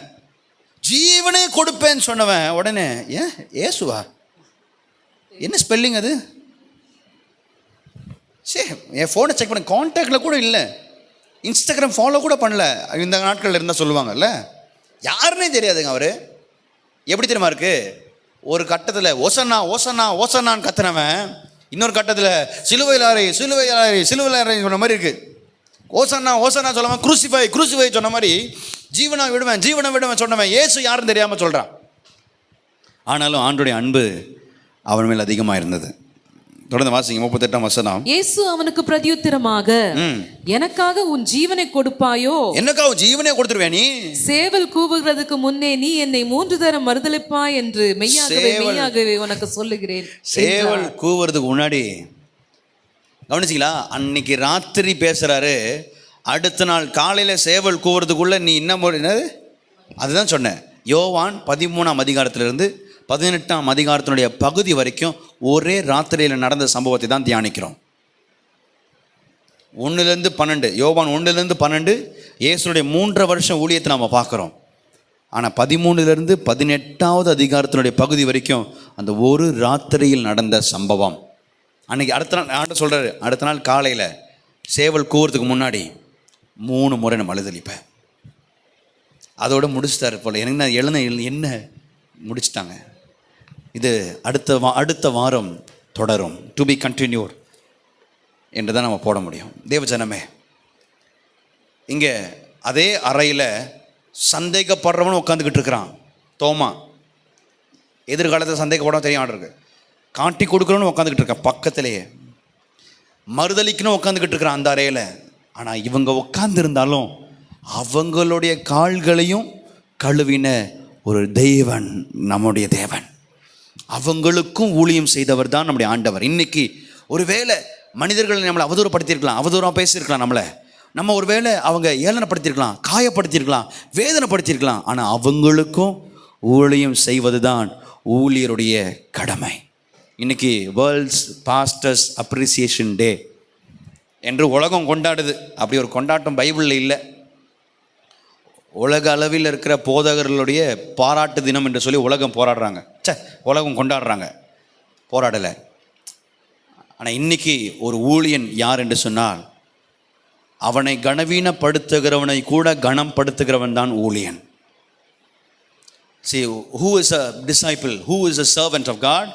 Speaker 1: ஜீவனே கொடுப்பேன்னு சொன்னவன் உடனே, ஏன் இயேசுவா, என்ன ஸ்பெல்லிங் அது? சரி, என் ஃபோனை செக் பண்ண, கான்டாக்டில் கூட இல்லை, இன்ஸ்டாகிராம் ஃபாலோ கூட பண்ணல. இந்த நாட்களில் இருந்தால் சொல்லுவாங்கல்ல, யாருன்னே தெரியாதுங்க. அவர் எப்படி தெரியுமா இருக்கு, ஒரு கட்டத்தில் ஓசன்னா ஓசன்னா ஓசன்னான்னு கத்துனவன் இன்னொரு கட்டத்தில் சிலுவையில் அறை சிலுவையில் அறை சிலுவையில் அறை சொன்ன மாதிரி இருக்கு. ஓசன்னா ஓசன்னா சொல்லாமல் குரூசிஃபை சொன்ன மாதிரி ஜீவனை விடுவேன் சொன்னவன் இயேசு யாருன்னு தெரியாமல் சொல்கிறான். ஆனாலும் ஆண்டவருடைய அன்பு அவன் மேல் அதிகமாக இருந்தது. தொடர்ந்து வாசிங்க 38ஆம் வசனம்.
Speaker 2: இயேசு அவனுக்கு பிரதியுத்தரமாக, எனக்காக உன் ஜீவனை கொடுப்பாயோ?
Speaker 1: எனக்காக ஜீவனை கொடுத்துருவே நீ?
Speaker 2: சேவல் கூவுகிறதுக்கு முன்னே நீ என்னை 3 தரம் மறுதலிப்பாய் என்று மெய்யாகவே உனக்கு சொல்லுகிறேன்.
Speaker 1: சேவல் கூவுறதுக்கு முன்னாடி கவனிச்சிங்களா? அன்னைக்கு ராத்திரி பேசுகிறாரு, அடுத்த நாள் காலையில் சேவல் கூவுறதுக்குள்ளே நீ இன்னும் என்னது, அதுதான் சொன்னேன். யோவான் 13ஆம் அதிகாரத்திலிருந்து 18ஆம் அதிகாரத்தினுடைய பகுதி வரைக்கும் ஒரே ராத்திரியில் நடந்த சம்பவத்தை தான் தியானிக்கிறோம். 1-12, யோவான் 1-12 இயேசுடைய 3 வருஷம் ஊழியத்தை நாம் பார்க்குறோம். ஆனால் 13 18ஆவது அதிகாரத்தினுடைய பகுதி வரைக்கும் அந்த ஒரு ராத்திரியில் நடந்த சம்பவம். அன்றைக்கி அடுத்த நாள் ஆண்டு சொல்கிறாரு, அடுத்த நாள் காலையில் சேவல் கூவுறதுக்கு முன்னாடி 3 முறை நம்ம அழுதளிப்பேன். அதோடு முடிச்சிட்டாரு போல். எனக்கு என்ன முடிச்சிட்டாங்க. இது அடுத்த வாரம் தொடரும், டு பி கண்டினியூர் என்று தான் நம்ம போட முடியும். தேவஜனமே, இங்கே அதே அறையில் சந்தேகப்படுறவனும் உட்காந்துக்கிட்டு இருக்கிறான். தோமா எதிர்காலத்தில் சந்தேகப்படாம தெரியும் ஆர்டருக்கு காட்டி கொடுக்குறவனு உட்காந்துக்கிட்டு இருக்கான். பக்கத்திலேயே மறுதளிக்கணும் உட்காந்துக்கிட்டு இருக்கிறான் அந்த அறையில். ஆனால் இவங்க உட்காந்துருந்தாலும் அவங்களுடைய கால்களையும் கழுவின ஒரு தெய்வன் நம்முடைய தேவன். அவங்களுக்கும் ஊழியம் செய்தவர் தான் நம்முடைய ஆண்டவர். இன்னைக்கு ஒருவேளை மனிதர்கள் நம்மளை அவதூறப்படுத்தியிருக்கலாம், அவதூறாக பேசியிருக்கலாம், நம்ம ஒருவேளை அவங்க ஏளனப்படுத்தியிருக்கலாம், காயப்படுத்தியிருக்கலாம், வேதனைப்படுத்தியிருக்கலாம். ஆனால் அவங்களுக்கும் ஊழியம் செய்வது தான் ஊழியருடைய கடமை. இன்னைக்கு வேர்ல்ட்ஸ் பாஸ்டர்ஸ் அப்ரிசியேஷன் டே என்று உலகம் கொண்டாடுது. அப்படி ஒரு கொண்டாட்டம் பைபிளில் இல்லை. உலக அளவில் இருக்கிற போதகர்களுடைய பாராட்டு தினம் என்று சொல்லி உலகம் போராடுறாங்க, உலகம் கொண்டாடுறாங்க, போராடலை. ஆனால் இன்னைக்கு ஒரு ஊழியன் யார் என்று சொன்னால், அவனை கனவீனப்படுத்துகிறவனை கூட கனம் படுத்துகிறவன் தான் ஊழியன். See, who is a disciple? Who is a servant of God?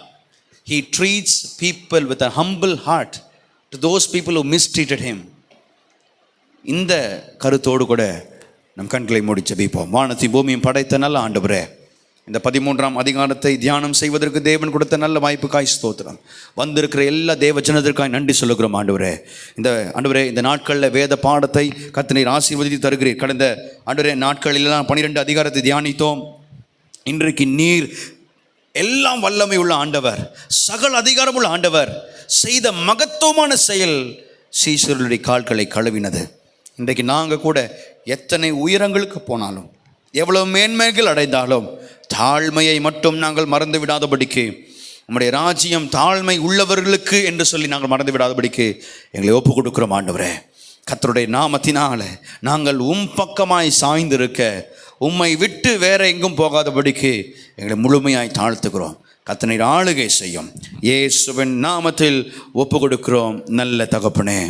Speaker 1: He treats people with a humble heart to those people who mistreated him. இந்த கருத்தோடு கூட நம் கண்களை மூடி ஜெபிப்போம். வானத்தையும் பூமியும் படைத்த நல்ல ஆண்டவரே, இந்த 13ஆம் அதிகாரத்தை தியானம் செய்வதற்கு தேவன் கொடுத்த நல்ல வாய்ப்புக்காய் ஸ்தோத்திரம். வந்திருக்கிற எல்லா தேவ ஜனத்திற்காய் நன்றி சொல்லுகிறோம் ஆண்டவரே. இந்த நாட்களில் வேத பாடத்தை கர்த்தர் ஆசீர்வதித்து தருகிறீர். கடந்த நாட்களிலெல்லாம் 12 அதிகாரத்தை தியானித்தோம். இன்றைக்கு நீர் எல்லாம் வல்லமை உள்ள ஆண்டவர், சகல அதிகாரம் உள்ள ஆண்டவர் செய்த மகத்துவமான செயல் சீசர்களுடைய கால்களை கழுவினது. இன்றைக்கு நாங்கள் கூட எத்தனை உயரங்களுக்கு போனாலும், எவ்வளவு மேன்மைகள் அடைந்தாலும், தாழ்மையை மட்டும் நாங்கள் மறந்து விடாதபடிக்கு, நம்முடைய ராஜ்யம் தாழ்மை உள்ளவர்களுக்கு என்று சொல்லி நாங்கள் மறந்து விடாதபடிக்கு எங்களை ஒப்பு கொடுக்கிறோம் ஆண்டவரே. கர்த்தருடைய நாமத்தினால நாங்கள் பக்கமாய் சாய்ந்திருக்க, உம்மை விட்டு வேற எங்கும் போகாதபடிக்கு எங்களை முழுமையாய் தாழ்த்துக்கிறோம். கர்த்தர் ஆளுகை செய்யும். இயேசுவின் நாமத்தில் ஒப்பு கொடுக்கிறோம் நல்ல தகப்பனே.